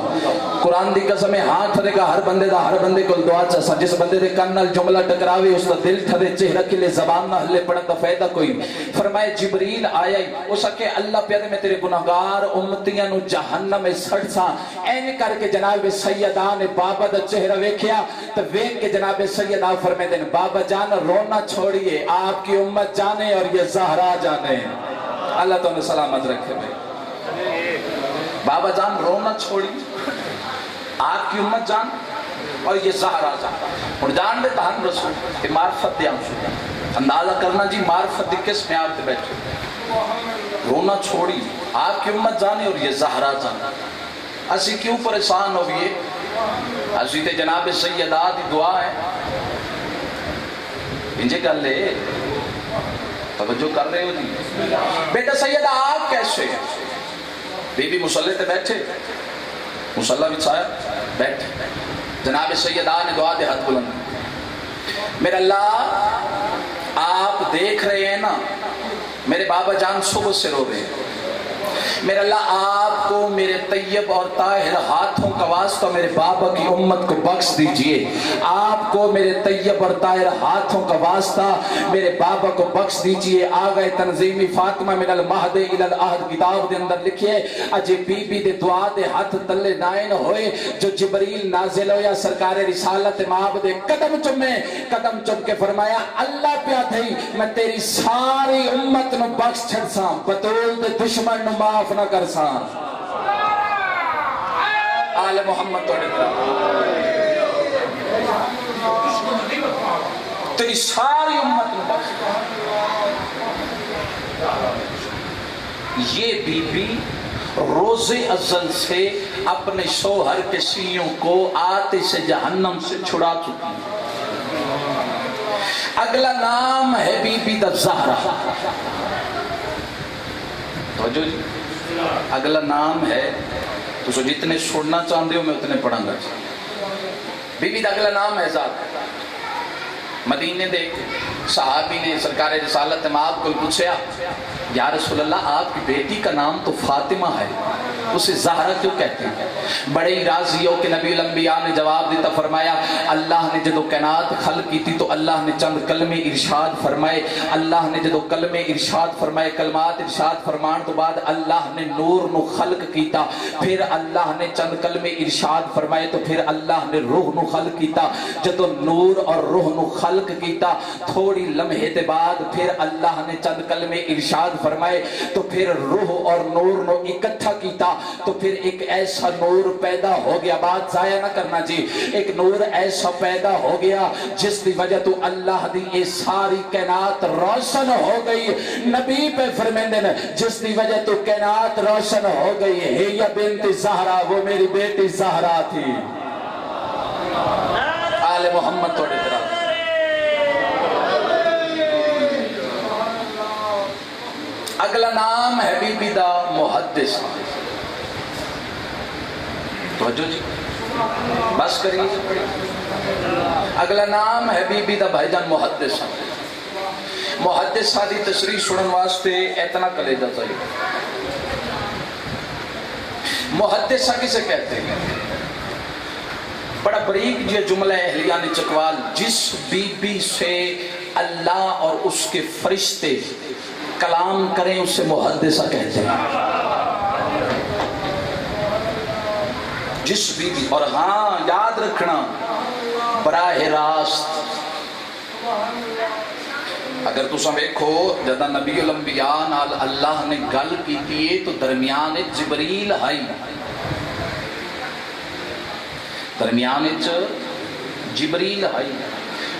قرآن دی قسم ہے ہاتھ تھرے گا ہر بندے کو دعا چاہسا جس بندے دے کنال جملہ ٹکراوے اس کا دل تھرے چہرہ کے لئے زبان نہ ہلے پڑھن دا فائدہ کوئی فرمائے جبریل آیا ہی اس کہ اللہ پیادہ میں تیرے گنہگار امتیاں نو جہنم میں سٹ ساں این کر کے جناب سیدان بابا دا چہرہ ویکھیا تو ویک کے جناب سیدہ فرمائے دیں بابا جان رونا چھوڑیے آپ کی امت جانے اور یہ زہرا جانے اللہ تو انہیں سلامت رکھے بھائی بابا جان رونا چھوڑیے آپ کی امت جان اور یہ زہرا جانے اور جان دے تہن رسول کہ معرفت دیا اندازہ کرنا جی معرفت دی کس میں آپ تے بیٹھے رونا چھوڑی آپ کی امت جانے اور یہ زہرا جانے اسی کیوں پریشان ہوئیے اسی تے جناب سیدہ دی دعا ہے انجھے کر لے توجہ کر رہے ہو جی بیٹا سیدہ آپ کیسے ہیں بی بی مسلح تے بیٹھے مسلح بچھایا بیٹھے جناب سیدہ نے دعا دے ہاتھ بلند میرا اللہ آپ دیکھ رہے ہیں نا میرے بابا جان صبح سے رو رہے ہیں میرے اللہ آپ کو میرے طیب اور طاہر ہاتھوں کا واسطہ میرے بابا کی امت کو بخش دیجئے آپ کو میرے طیب اور طاہر ہاتھوں کا واسطہ میرے بابا کو بخش دیجئے آگئے تنظیمی فاطمہ من المہد الى العہد کتاب دے اندر لکھے اجے بی بی دے دعا دے ہاتھ تلے نائن ہوئے جو جبریل نازل ہویا سرکار رسالت ماب دے قدم چم کے فرمایا اللہ پیا تھی میں تیری ساری امت نو بخش چھڑ ساں بطول دے دشمن نو معاف نہ کر سان آل محمد تیری ساری امت میں بخش یہ بی بی روز ازل سے اپنے شوہر کے سیوں کو آتش جہنم سے چھڑا چکی اگلا نام ہے بی بی دا زہرا توجہ جی اگلا نام ہے تو سو جتنے چھوڑنا چاہتے ہو میں اتنے پڑھاں گا بی بی دا اگلا نام ہے ذات مدینے دے صحابی نے سرکار رسالت مآب کو پوچھا یا رسول اللہ آپ کی بیٹی کا نام تو فاطمہ ہے اسے زہرا کیوں کہتے ہیں؟ بڑے ہی راضی ہو کہ نبی الانبیاء نے جواب دیتا فرمایا اللہ نے جدو کائنات خلق کی تھی تو اللہ نے چند کلمے ارشاد فرمائے اللہ نے جدو کلمے ارشاد فرمائے کلمات ارشاد فرمان تو بعد اللہ نے نور نو خلق کیتا پھر اللہ نے چند کلمے ارشاد فرمائے تو پھر اللہ نے روح نو خلق کیتا جدو نور اور روح نو خلق کیتا تھوڑی لمحے دے بعد پھر اللہ نے چند کلمے ارشاد فرمائے تو پھر روح اور نور نو اکٹھا کیتا تو پھر ایک ایسا نور پیدا ہو گیا بات ضائع نہ کرنا جی ایک نور ایسا پیدا ہو گیا جس دی وجہ تو اللہ دی یہ ساری کائنات روشن ہو گئی نبی پہ فرمیندے نے جس دی وجہ تو کائنات روشن ہو گئی ہے یا بنت زہرا وہ میری بیٹی زہرا تھی آل محمد توڑے طرح اگلا نام ہے بی بی دا محدث توجہ جی بس کریے اگلا نام ہے بی بی دا بھائی جان محدث محدث دی تشریح سنن واسطے اتنا کلیجہ چاہیے محدث کسے کہتے ہیں بڑا بریک جو جملہ اہلیہ نے چکوال جس بی بی سے اللہ اور اس کے فرشتے کلام کریں اسے محدثہ کہتے ہیں جس بی بی اور ہاں یاد رکھنا براہ راست اگر تو سمیکھو جدہ نبی الانبیاء نال اللہ نے گل کی تیئے تو درمیان جبریل آئی درمیان جبریل آئی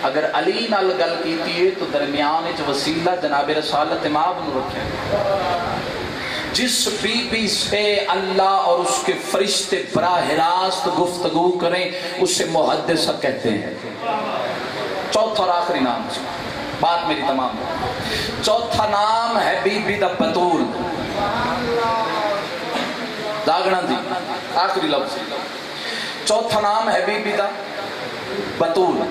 اگر علی نال گل کی تیئے تو درمیان وسیلہ جناب رسالت مآب نو رکھیں جس بی بی سے اللہ اور اس کے فرشتے براہ راست گفتگو کریں اسے محدثہ کہتے ہیں چوتھا اور آخری نام سے بات میری تمام چوتھا نام ہے بی بی دا بطول داغنا دی آخری لفظ چوتھا نام ہے بی بی دا بطول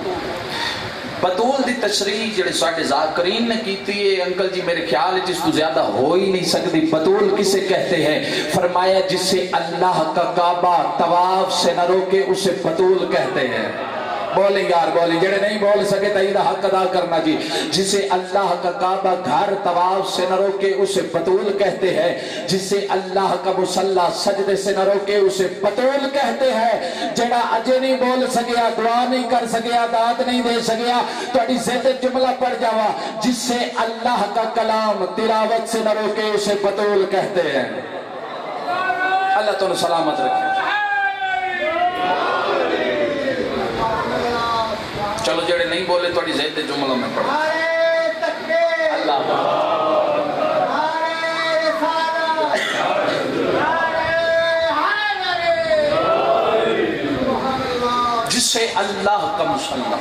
بطول دی تشریح جڑے ساڑھے ذاکرین نے کیتی ہے انکل جی میرے خیال ہے جس تو زیادہ ہو ہی نہیں سکتی بطول کسے کہتے ہیں فرمایا جسے اللہ کا کعبہ طواف سے نہ روکے اسے بطول کہتے ہیں بولیں یار بولیں جڑے نہیں بول سکے تیرا حق ادا کرنا جی جسے اللہ کا کعبہ گھر طواف سے نہ روکے اسے بطول کہتے ہیں جسے اللہ کا مصلی سجدے سے نہ روکے اسے بطول کہتے ہیں جڑا اجے نہیں بول سکیا دعا نہیں کر سکیا داد نہیں دے سکیا تو اڈی زیادہ جملہ پڑ جاوا جسے اللہ کا کلام تلاوت سے نہ روکے اسے بطول کہتے ہیں اللہ تعالیٰ سلامت رکھے چلو جڑے نہیں بولے تو زیادہ جملہ میں پڑھا اللہ جسے اللہ کا مصلی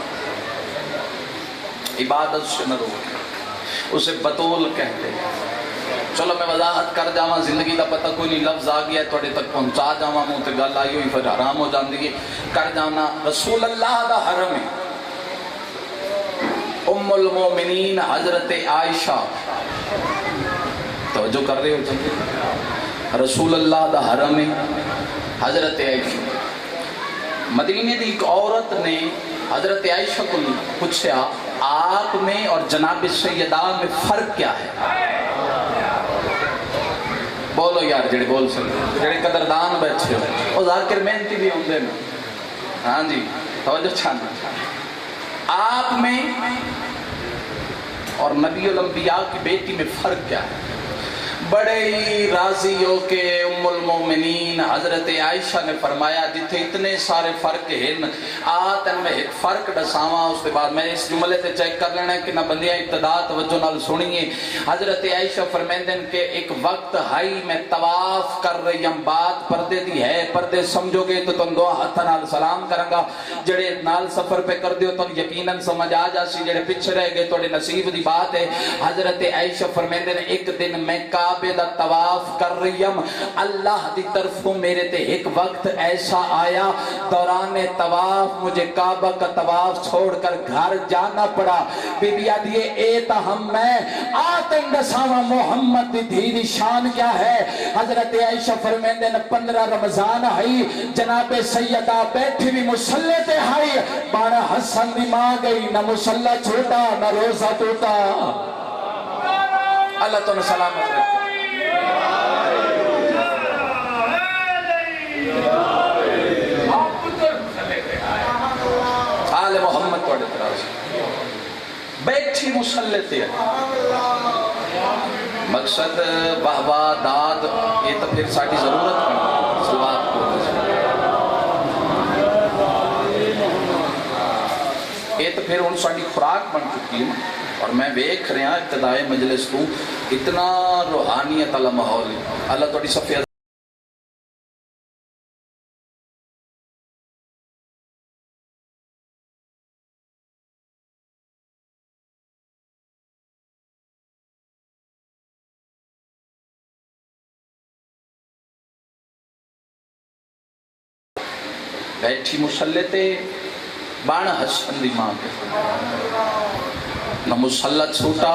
عبادت سے نہ روکے اسے بطول کہتے ہیں چلو میں وضاحت کر جاواں زندگی دا پتہ کوئی نہیں لفظ آ گیا توڑے تک پہنچا جاواں منہ تے گل آئی ہوئی پھر حرام ہو جاندی ہے کر جانا رسول اللہ دا حرم ہے ام المومنین حضرت عائشہ توجہ کر رہے ہو جب رسول اللہ دا حرم ہے حضرت عائشہ مدینے دی ایک عورت نے حضرت عائشہ کو پوچھا آپ میں اور جناب سیدہ میں فرق کیا ہے بولو یار جڑے بول سکتے جڑے قدردان بیٹھے ہو وہ ذاکر محنتی بھی ہوں دے میں ہاں جی توجہ چھانا آپ میں اور نبی الانبیاء کی بیٹی میں فرق کیا ہے بڑے ہی راضی ہو کہ ام المومنین حضرت عائشہ نے فرمایا جتھے اتنے سارے فرق ہیں آتن میں ایک فرق ڈساواں اس کے بعد میں اس جملے تے چیک کر لینا ہے کہ نہ بندیاں ابتدا توجہ نال سنیے حضرت عائشہ فرمیندن کہ ایک وقت ہائی میں طواف کر رہی ہم بات پردے دی ہے پردے سمجھو گے تو تم دو ہاتھ نال سلام کرنگا جڑے نال سفر پہ کر دیو تو یقیناً سمجھ آ جاسی جڑے پچھے رہ گئے تو نصیب دی بات ہے حضرت عائشہ فرمیندن ایک دن میں کعبہ کعبے دا طواف کر رہیم، اللہ دی طرفوں میرے تے ایک وقت ایسا آیا دوران طواف مجھے کعبہ کا طواف چھوڑ کر گھر جانا پڑا۔ بی بی آدھیے اے تا ہم میں آتن دساوا محمد دی دھی دی شان کیا ہے۔ حضرت عائشہ فرمیندے نے 15 رمضان آئی، جناب سیدہ بیٹھی بھی مسلح تے آئی، بانا حسن دی ماں گئی، نہ مسلح چھوٹا نہ روزہ ٹوٹا۔ اللہ تو نے سلامت رکھے۔ آل محمد توڑے تراز بیٹھی مسلح تے مقصد واہ داد یہ تو پھر ساڑھی ضرورت پڑی سلوات کو یہ تو پھر ان ساڑھی خوراک بن چکی ہے اور میں دیکھ رہا ابتدائے مجلس کو اتنا روحانیت اللہ ماحول ہے۔ اللہ توڑی صفیہ بیٹھی مسلح تے بان حسن دی ماں کے نہ مسلح چھوٹا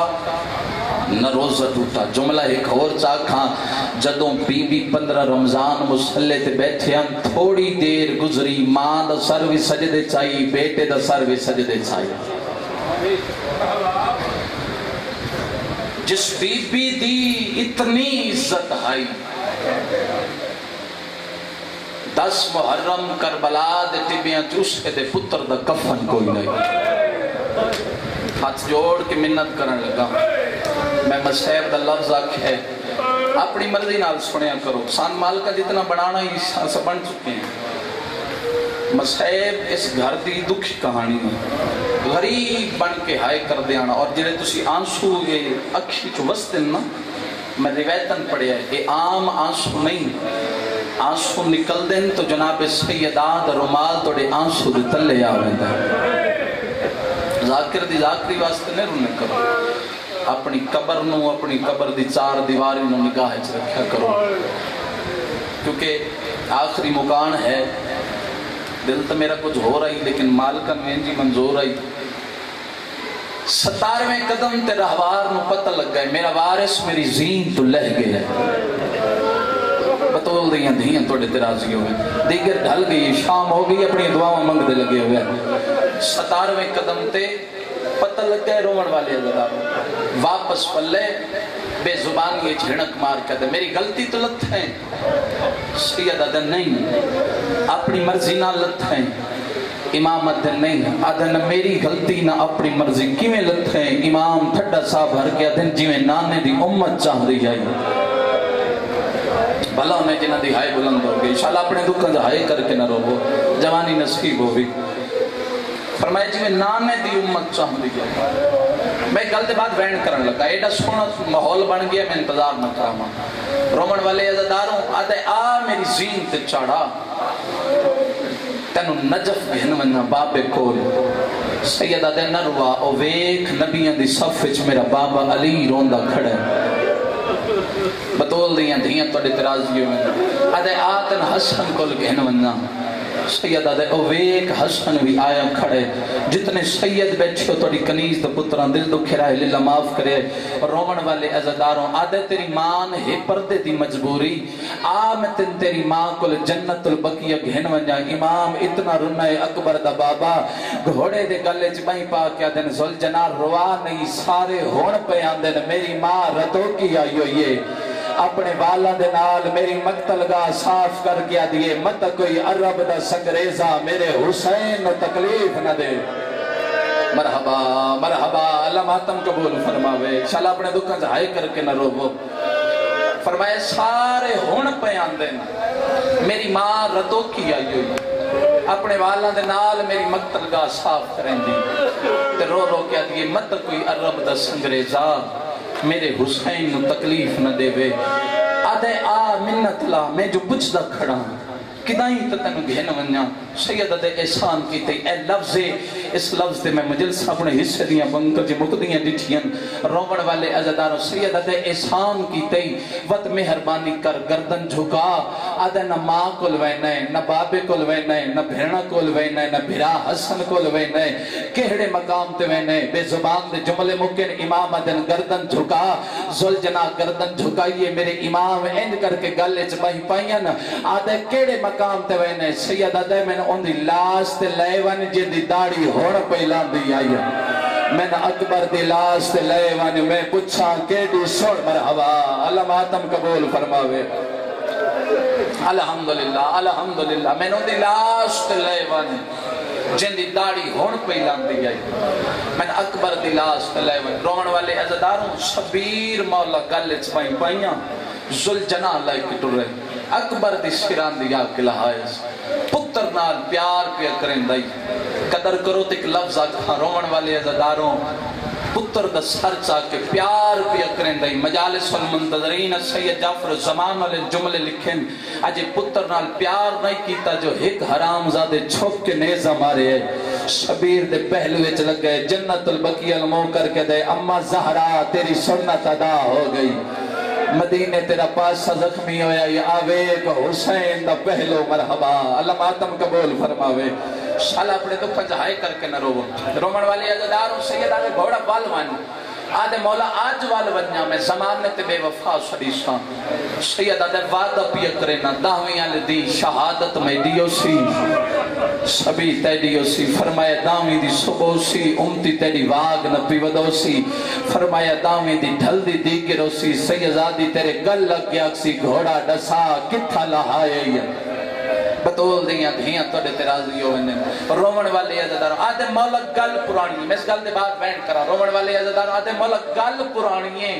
نہ روزہ ٹوٹا۔ جملہ ایک اور چاکھاں جدوں بی بی 15 رمضان مسلح تے بیٹھے ہم تھوڑی دیر گزری، ماں دا سر بھی سجدے چاہیے، بیٹے دا سر بھی سجدے چاہیے۔ جس بی بی دی اتنی عزت آئی، 10 محرم کربلا دے ٹبیاں چوسے دے پتر دا کفن کوئی نہیں۔ ہاتھ جوڑ کے منت کرن لگا، میں مسیب دا لفظ آکھے اپنی مرضی نال سنیا کرو، سان مال کا جتنا بنانا ہی سب بن چکے ہیں۔ مسیب اس گھر دی دکھی کہانی ہے، غریب بن کے ہائے کر دیانا، اور جنہیں تسی آنسو یہ اکھی چو وستن نا، میں روایتاً پڑھیا ہے کہ عام آنسو نہیں، آنسو نکل دیں تو جناب سیدات رومال توڑے آنسو دے تلے آویں دا۔ ذاکر دی ذاکری واسطے نہیں رونے کرو، اپنی قبر نو اپنی قبر دی 4 دیواری نو نگاہ چ رکھا کرو، کیونکہ آخری مکان ہے۔ دل تو میرا کچھ ہو رہی لیکن مالکن میں جی منظور آئی۔ 17ویں قدم تے رہوار نو پتہ لگ گئے میرا وارث میری زین تو لہ گئے ہے۔ بطول دیاں دھیاں توڑے ترازی ہوئے، دیگر ڈھل گئی، شام ہو گئی، اپنی دعاوں منگ دے لگے ہوئے۔ 17ویں قدم تے پتہ لگ گئے رومن والے عزدار واپس پلے بے زبان یہ جھڑک مار کہتے میری غلطی تو لت ہے سید عدن نہیں، اپنی مرضی نہ لت ہے امامت نہیں، عدن میری غلطی نہ اپنی مرضی کیویں لت ہے امام تھڑا صاحب ہر کے عدن جیویں نانے دی امت چاہ رہی آئی۔ بھلا انہیں جنہ دی ہائے بلند ہو گئی، انشاءاللہ اپنے دکھن ہائے کر کے نہ رو، جوانی نصیب ہوگی۔ فرمایا جی میں نانے دی امت چاہ رہی ہے۔ میں گل دے بعد وین کرن لگا، ایڈا سونا ماحول بن گیا، میں انتظار نہ کراما۔ رومن والے عزداروں آدھے آ میری زین تے چاڑا، تینو نجف گھن ونا بابے کول۔ سید آدھے نہ روا، او ویک نبیان دی صفچ میرا بابا علی روندہ کھڑے، بطول دیاں دھیاں توڑے ترازی ہوئے۔ آدھے آتن حسن کل گھن ونا، سید آدھے او ویک حسن بھی آیا کھڑے، جتنے سید بیٹھے ہو توڑی کنیز دا پتران دل دکھے رہے للہ معاف کرے۔ رومن والے عزداروں آدھے تیری ماں ہے پردے دی مجبوری، آمتن تیری ماں کل جنت البقیہ گھن ونجا۔ امام اتنا رنائے اکبر دا بابا گھوڑے دے گلے چبائیں پا کیا دن زل جنار روا نہیں، سارے ہون پہ آندن میری ماں ردو کی آئیو یہ اپنے والا دے نال میری مقتل گاہ صاف کر گیا دیئے، مت کوئی عرب دا سنگریزہ میرے حسین تکلیف نہ دے۔ مرحبا مرحبا، اللہ ماتم قبول فرماوے، انشاءاللہ اپنے دکھن جہائی کر کے نہ روبو۔ فرمائے سارے ہون پہ آندن میری ماں ردو کی آئی ہوئی، اپنے والا دے نال میری مقتل گاہ صاف کریں دی، تے رو رو کیا دیئے مت کوئی عرب دا سنگریزہ میرے حسین نو تکلیف نہ دے وے۔ آدھے آ منت لا میں جو پچھ دا کھڑا کدائیں تو تینوں گھن ونجا سید دے احسان کی تے اے لفظ اس لفظ تے میں مجلس اپنے حصے دیاں بنکر جی مقدیاں ڈٹھیاں رومن والے عزداروں سید دے احسان کی تے وط مہربانی کر گردن جھکا آدھے نہ ماں کول وینے نہ بابے کول وینے نہ بھیڑا کول وینے نہ بھرا حسن کول وینے کہڑے مقام تے وینے بے زبان دے جملے ممکن امام آدھن گردن جھکا زلجنا گردن جھکائیے میرے امام اند کر کے گلے چباہی پائیاں آدھے کہڑے مقام تے وینے سید آدھے میں نے ان دی لاس تے لے ون جن دی داڑی ہوڑ پہلان دی آئی میں نے اکبر دی لاس تے لے ون میں پچھا کیڑی سوڑ مرحبا اللہ ماتم قبول فرماوے الحمدللہ الحمدللہ میں نے ان دی لاس تے لے ون جن دی داڑی ہوڑ پہلان دی آئی میں نے اکبر دی لاس تے لے ون رومن والے عزداروں شبیر مولا گلے چباہی پائیاں زلجنا لائے کٹو رہے اکبر دی سران دی آگ کے لحائز پتر نال پیار پیا کریں دائی قدر کرو تک لفظ آکھاں رومن والے عزداروں پتر دا سر چاکے پیار پیا کریں دائی مجالس والمنتظرین سید جعفر زمان والے جملے لکھیں آجے پتر نال پیار نہیں کیتا جو ایک حرام زادے چھوک کے نیزہ مارے ہے شبیر دے پہلوے چلک گئے جنت البقی المو کر کے دے اما زہرا تیری سنت ادا ہو گئی مدینے تیرا پاسا زخمی ہویا یا آویک حسین دا پہلو مرحبا اللہ ماتم قبول فرماوے شالا اپنے دکھا جہائے کر کے نہ رو رومن والی عزداروں سید آگے گھوڑا بالوان آدھے مولا آج والونیا میں زمانے تے بے وفا سڑیشاں سید آدھے وعدہ پیا کرے نا داویاں لدی شہادت میں دیو سی سبی تیڈیو سی فرمایا داوی دی سبو سی امتی تیڈی واگ نپی ودو سی فرمایا داوی دی ڈھل دی دیگرو سی سیزادی تیرے گل لگ گیا سی گھوڑا ڈسا کتھا لہائے بطول دیاں دھیاں توڑے ترازی ہوئے رومن والے عزداروں آدھے مولا گل پرانی میں اس گل دے بعد بین کرا رومن والے عزداروں آدھے مولا گل پرانی ہے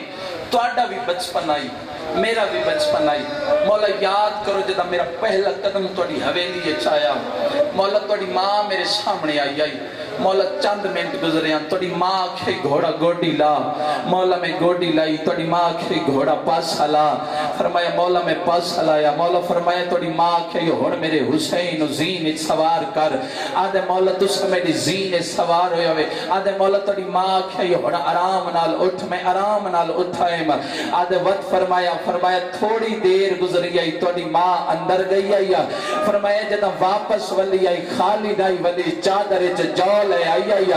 توڑا بھی بچپن آئی میرا بھی بچپن آئی مولا یاد کرو جدا میرا پہلا قدم توڑی حویلی چایا مولا توڑی ماں میرے سامنے آئی مولا چند منٹ گزریاں توڑی ماں کھے گھوڑا گوڑی لا مولا میں گوڑی لائی توڑی ماں کھے گھوڑا پاسا لا فرمایا مولا میں پاسا لایا مولا فرمایا توڑی ماں کھے ہون میرے حسین زین سوار کر آدھے مولا تس میری زین سوار ہویا ہوئے آدھے مولا توڑی ماں کھے ہون آرام نال اٹھ میں آرام نال اٹھائیں آدھے وقت فرمایا تھوڑی دیر گزری آئی توڑی ماں اندر گئی آئی فرمایا جدا واپس ولی آئی خالی ڈائی ولی چادر جول آئی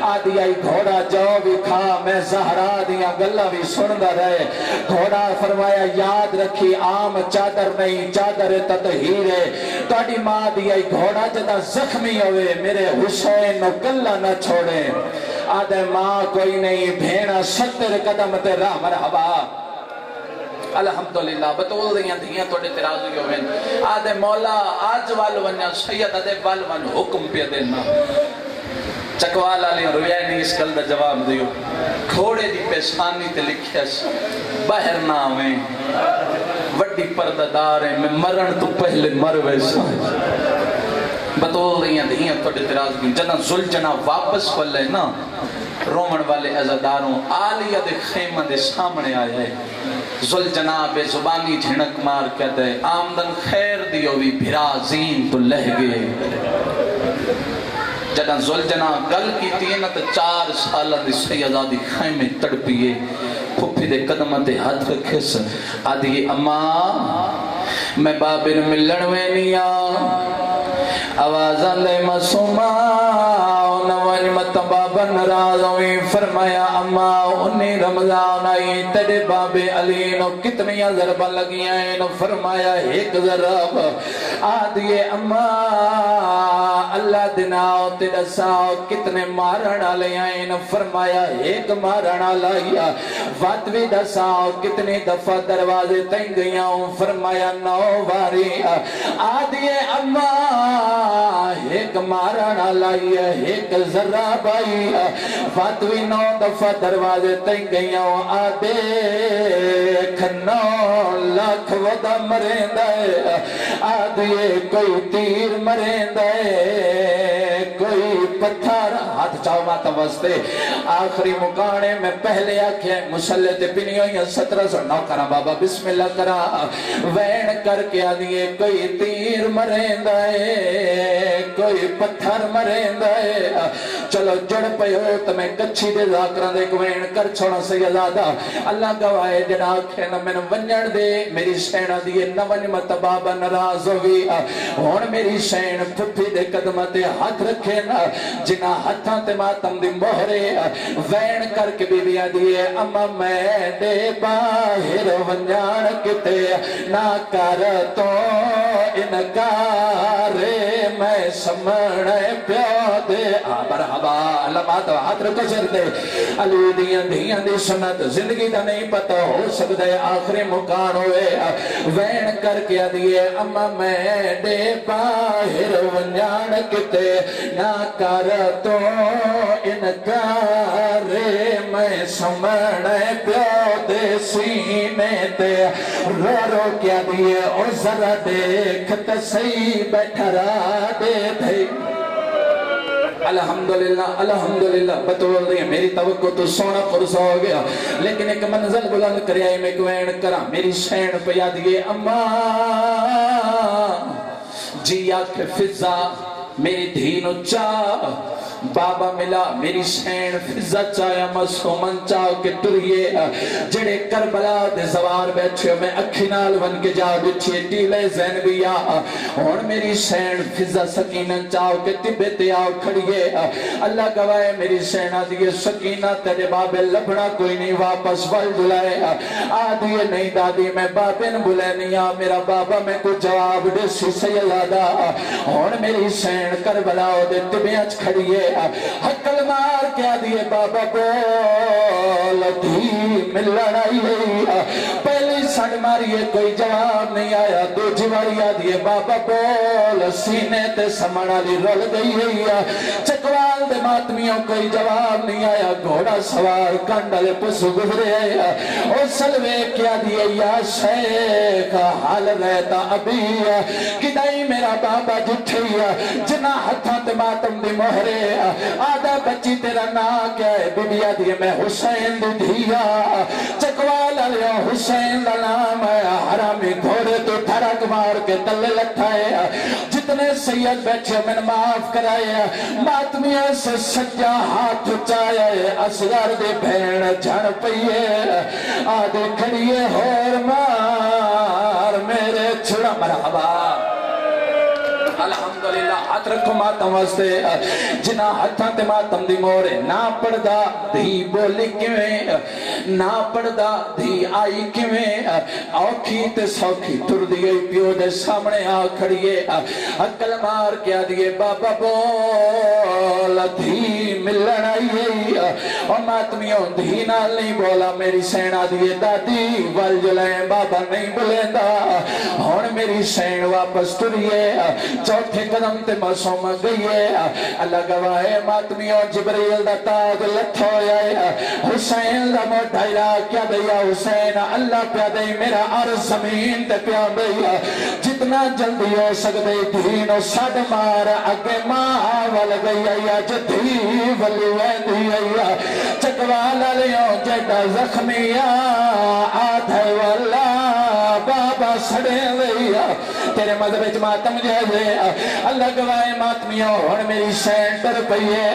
آدھی آئی گھوڑا جو بھی کھا میں زہرا دیا گلہ بھی سندہ رہے گھوڑا فرمایا یاد رکھی عام چادر نہیں چادر تطہیر ہے توڑی ماں دی آئی گھوڑا جدا زخمی ہوئے میرے حسین گلہ نہ چھوڑے آدھے ماں کوئی نہیں بھیڑا 70 قدم تے راہ مرحبا الحمدللہ بطول دیاں دھیاں توڑے ترازی ہوئے آدھے مولا آج والونیا سید آدھے والون حکم پہ دینا چکوال آلی رویہ نہیں اس کل دا جواب دیو کھوڑے دی پیشانی تے لکھیا باہر نامیں وڈی پردداریں میں مرن تو پہلے مروے سائے بطول دیاں دھیاں توڑے ترازی جنا زلجنا واپس والے نا رومن والے عزداروں آلیہ دے خیمہ دے سامنے آئے ہیں زلجنا بے زبانی جھنک مار کہتے ہیں آمدن خیر دیو بھی بھرا زین تو لہ گئے جدہ زلجنا گل کی تین تو 4 سالہ دی سیدادی خیمے تڑپیے پھپی دے قدمت ہاتھ رکھے سے آدھی اماں میں بابر ملن وینیا آوازان دے مسومہ نوانی متبابا نراز ہوئی فرمایا اماں انہی رمضان آئی تیرے بابے علی نو کتنی ضربہ لگی آئیں نو فرمایا ایک ضرب آدھیے اماں اللہ دناؤ تیرا ساؤ کتنے مارنا لے آئیں نو فرمایا ایک مارنا لائیا واتوی دساؤ کتنی دفعہ دروازے تنگ گیا ہوں فرمایا 9 باری آدھیے اماں ایک مارنا لائیا ایک ذرہ بائی فاتوی 9 دفعہ دروازے تنگ گیا ہوں آدھے 9 لاکھ ودا مرین دائے آدھے کوئی تیر مرین دائے کوئی پتھر ہاتھ چاو ماتم واسطے آخری مکانے میں پہلے آکھیں مسلح تے پینی ہوئی 1700 نو کرا بابا بسم اللہ کرا وین کر کے آدھئے کوئی تیر مرین دائے کوئی پتھر مرین دائے چلو جڑ پہ ہو تو میں کچھی دے ذاکران دے کوین کر چھوڑا سیدادہ اللہ گواہے جڑا آکھیں نہ میں ونجڑ دے میری سینہ دیئے نہ ونجمت بابا نراز ہوگی ہون میری سین پھپی دے قدمتے ہاتھ رکھے نا جنہ ہاتھاں تے ماتم دی مہرے وین کر کے بی بی آدھئے اما میں دے باہر ونجان کتے نہ کر تو انکار میں سمڑے پیو دے مرحبا اللہ بات ہاتھ رکھو سر دے علی دیاں دیاں دی سنت زندگی دا نہیں پتہ ہو سکتا ہے آخری مکان ہوئے وین کر کے دیئے اما میں دے باہر ونجان کتے نہ کر تو انکار میں سمڑے پیو دے سینے تے رو رو کیا دیئے اور ذرا دیکھت صحیح بیٹھا را دے دے الحمدللہ الحمدللہ بطول دیا میری توقع تو سونا پرسا ہو گیا لیکن ایک منزل بلند کریا میں کوین کرا میری سین پہ یاد یہ اماں جی آکھ فضا میری دھینو چاہ بابا ملا میری سین فضا چاہیا مسومن چاہو کے ٹریے جڑے کربلا دے زوار بیٹھے میں اکھی نال ون کے جاؤ جچھے ٹیلے زین بیا اور میری سین فضا سکینہ چاہو کے تبے تے آؤ کھڑیے اللہ گوائے میری سین آدھیے سکینہ تیرے بابے لبنا کوئی نہیں واپس ول بلائے آدھیے نہیں دادی میں بابے نے بلائے نہیں میرا بابا میں کو جواب دے سی سیلادہ اور میری سین کربلا دے تبے اچ کھڑیے حقل مار کیا دیئے بابا بول تھی مل لڑائی ہوئی پہلی سڑ ماریے کوئی جواب نہیں آیا دو جواریا دیئے بابا بول سینے تے سمڑا لی رول گئی ہوئی چکوال دے ماتمیوں کوئی جواب نہیں آیا گھوڑا سوار کنڈل پسو گزرے او سلوے کیا دیئے یا شیخ حال رہتا ابھی کدائی میرا بابا جٹھے جنا ہتھاں تے ماتم دی مہرے آدھا بچی تیرا نا کیا ہے بڑیا دیئے میں حسین دی دھیا چکوالا لیا حسین دا نام ہے حرامی گھوڑے تو دھرک مار کے تلے لٹھائے جتنے سید بیٹھے میں نے معاف کرائے ماتمیاں سے سجا ہاتھ چاہے اسگر دے بھین جھڑ پئیے آدھے کھڑیے ہور مار میرے چھڑا مرحبا الحمدللہ ہاتھ رکھو ماتم واسطے جنا ہاتھاں تے ماتم دی مورے نا پڑدا دھی بولی کیویں نا پڑدا دھی آئی کیویں اوکھی تے سوکھی تر دیئے پیو دے سامنے آ کھڑیے عقل مار کیا دیئے بابا بول دھی ملن آئیے اور ماتمیوں دھی نال نہیں بولا میری سینہ دیئے دادی وال جلائیں بابا نہیں بلیں دا اور میری سین واپس تریے چوتھے قدم تے معصوم گئیے اللہ گواہے ماتمیوں جبریل دا تاج لٹھو جائے حسین دا موٹھائلہ کیا دیا حسین اللہ پیا دے میرا عرض زمین تے پیا دیا جتنا جلدی ہو سکتے دھینو سڑ مار اگے ماں وال گئی جدھی ولی ویندی چکوالا لیوں جیڈا زخمیا آدھے والا بابا سڑے لیا تیرے مذہب ماتم جائے اللہ گواہے ماتمیوں ہون میری سین ڈر پئیے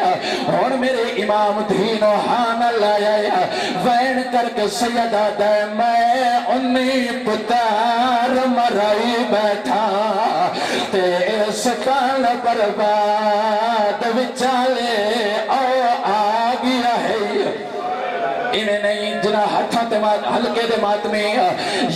ہون میرے امام دینو حان لایا وین کر کے سیدہ دے میں انی پتار مرائی بیٹھا تے سکان برباد وچالے او آگیا ہے انہیں نہیں جنا ہتھاں تے ہلکے دے ماتمی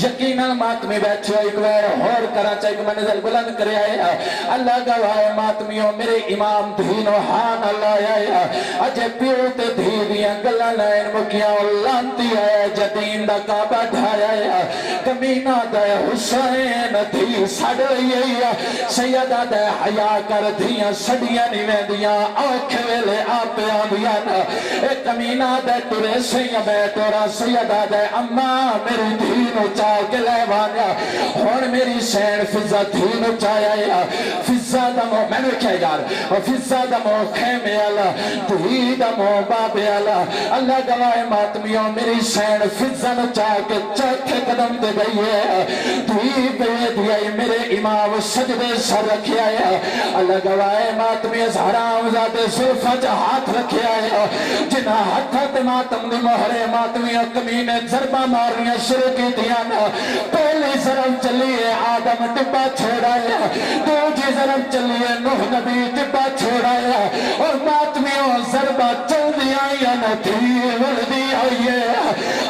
یقیناً ماتمی بیٹھے ایک ویر اور کراچا ایک منزل بلند کرے آئے اللہ گواہ ماتمیوں میرے امام دین و حان اللہ آئے اجے پیو تے دھی دیاں گلہ لائن مکیاں لانتی آئے جدین دا کعبہ ڈھایا کمینہ دے حسین دھی سڑ رہی سیدہ دے حیاء کر دھیاں سڑیاں نیویں دیاں آنکھ ویلے آپ آندیاں ایک کمینہ دے ترے سے میں تورا سیدہ دے اماں میری دھینو چاہ کے لے وانیا ہون میری سین فضا دھینو چاہیا فضا فضا دمو میں نے کیا یار فضا دمو خیمے والا دھی دمو بابے والا اللہ گواہ ماتمیوں میری سین فضا نہ چاہ کے چوتھے قدم دے گئی ہے دھی پہ دیا میرے امام سجدے سر رکھیا ہے اللہ گواہ ماتمی اس حرام ذات صرفہ جا ہاتھ رکھیا ہے جنہ ہاتھ ماتم دی مہرے ماتمی کمینے ضربہ مارنیاں شروع کی دیانا پہلی ضرب چلیے آدم ڈبا چھوڑایا دوجی ضرب چلیے نوح نبی ڈبا چھوڑایا اور ماتمیوں ضربہ چل دیا یا نہ تھی وردی آئیے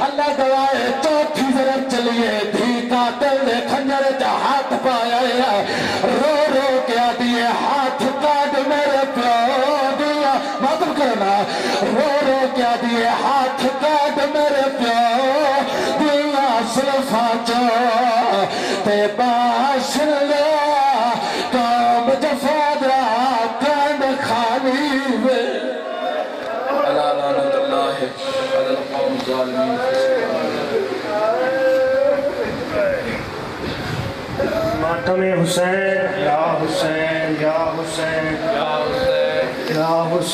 اللہ گواہ چوتھی ضرب چلیے دھی قاتل نے کھنجر جا ہاتھ پایا رو رو کیا دیے ہاتھ کاٹ میرے پیو دیا ماتم کرنا رو رو کیا دیے ہاتھ کاٹ میرے پیو دیا صرفہ جو تے باشر لیا کام جفادرہ کانڈ خالی وے اللہ لعنت اللہ علی القوم الظالمین ماتم حسین یا حسین یا حسین یا حسین یا حسین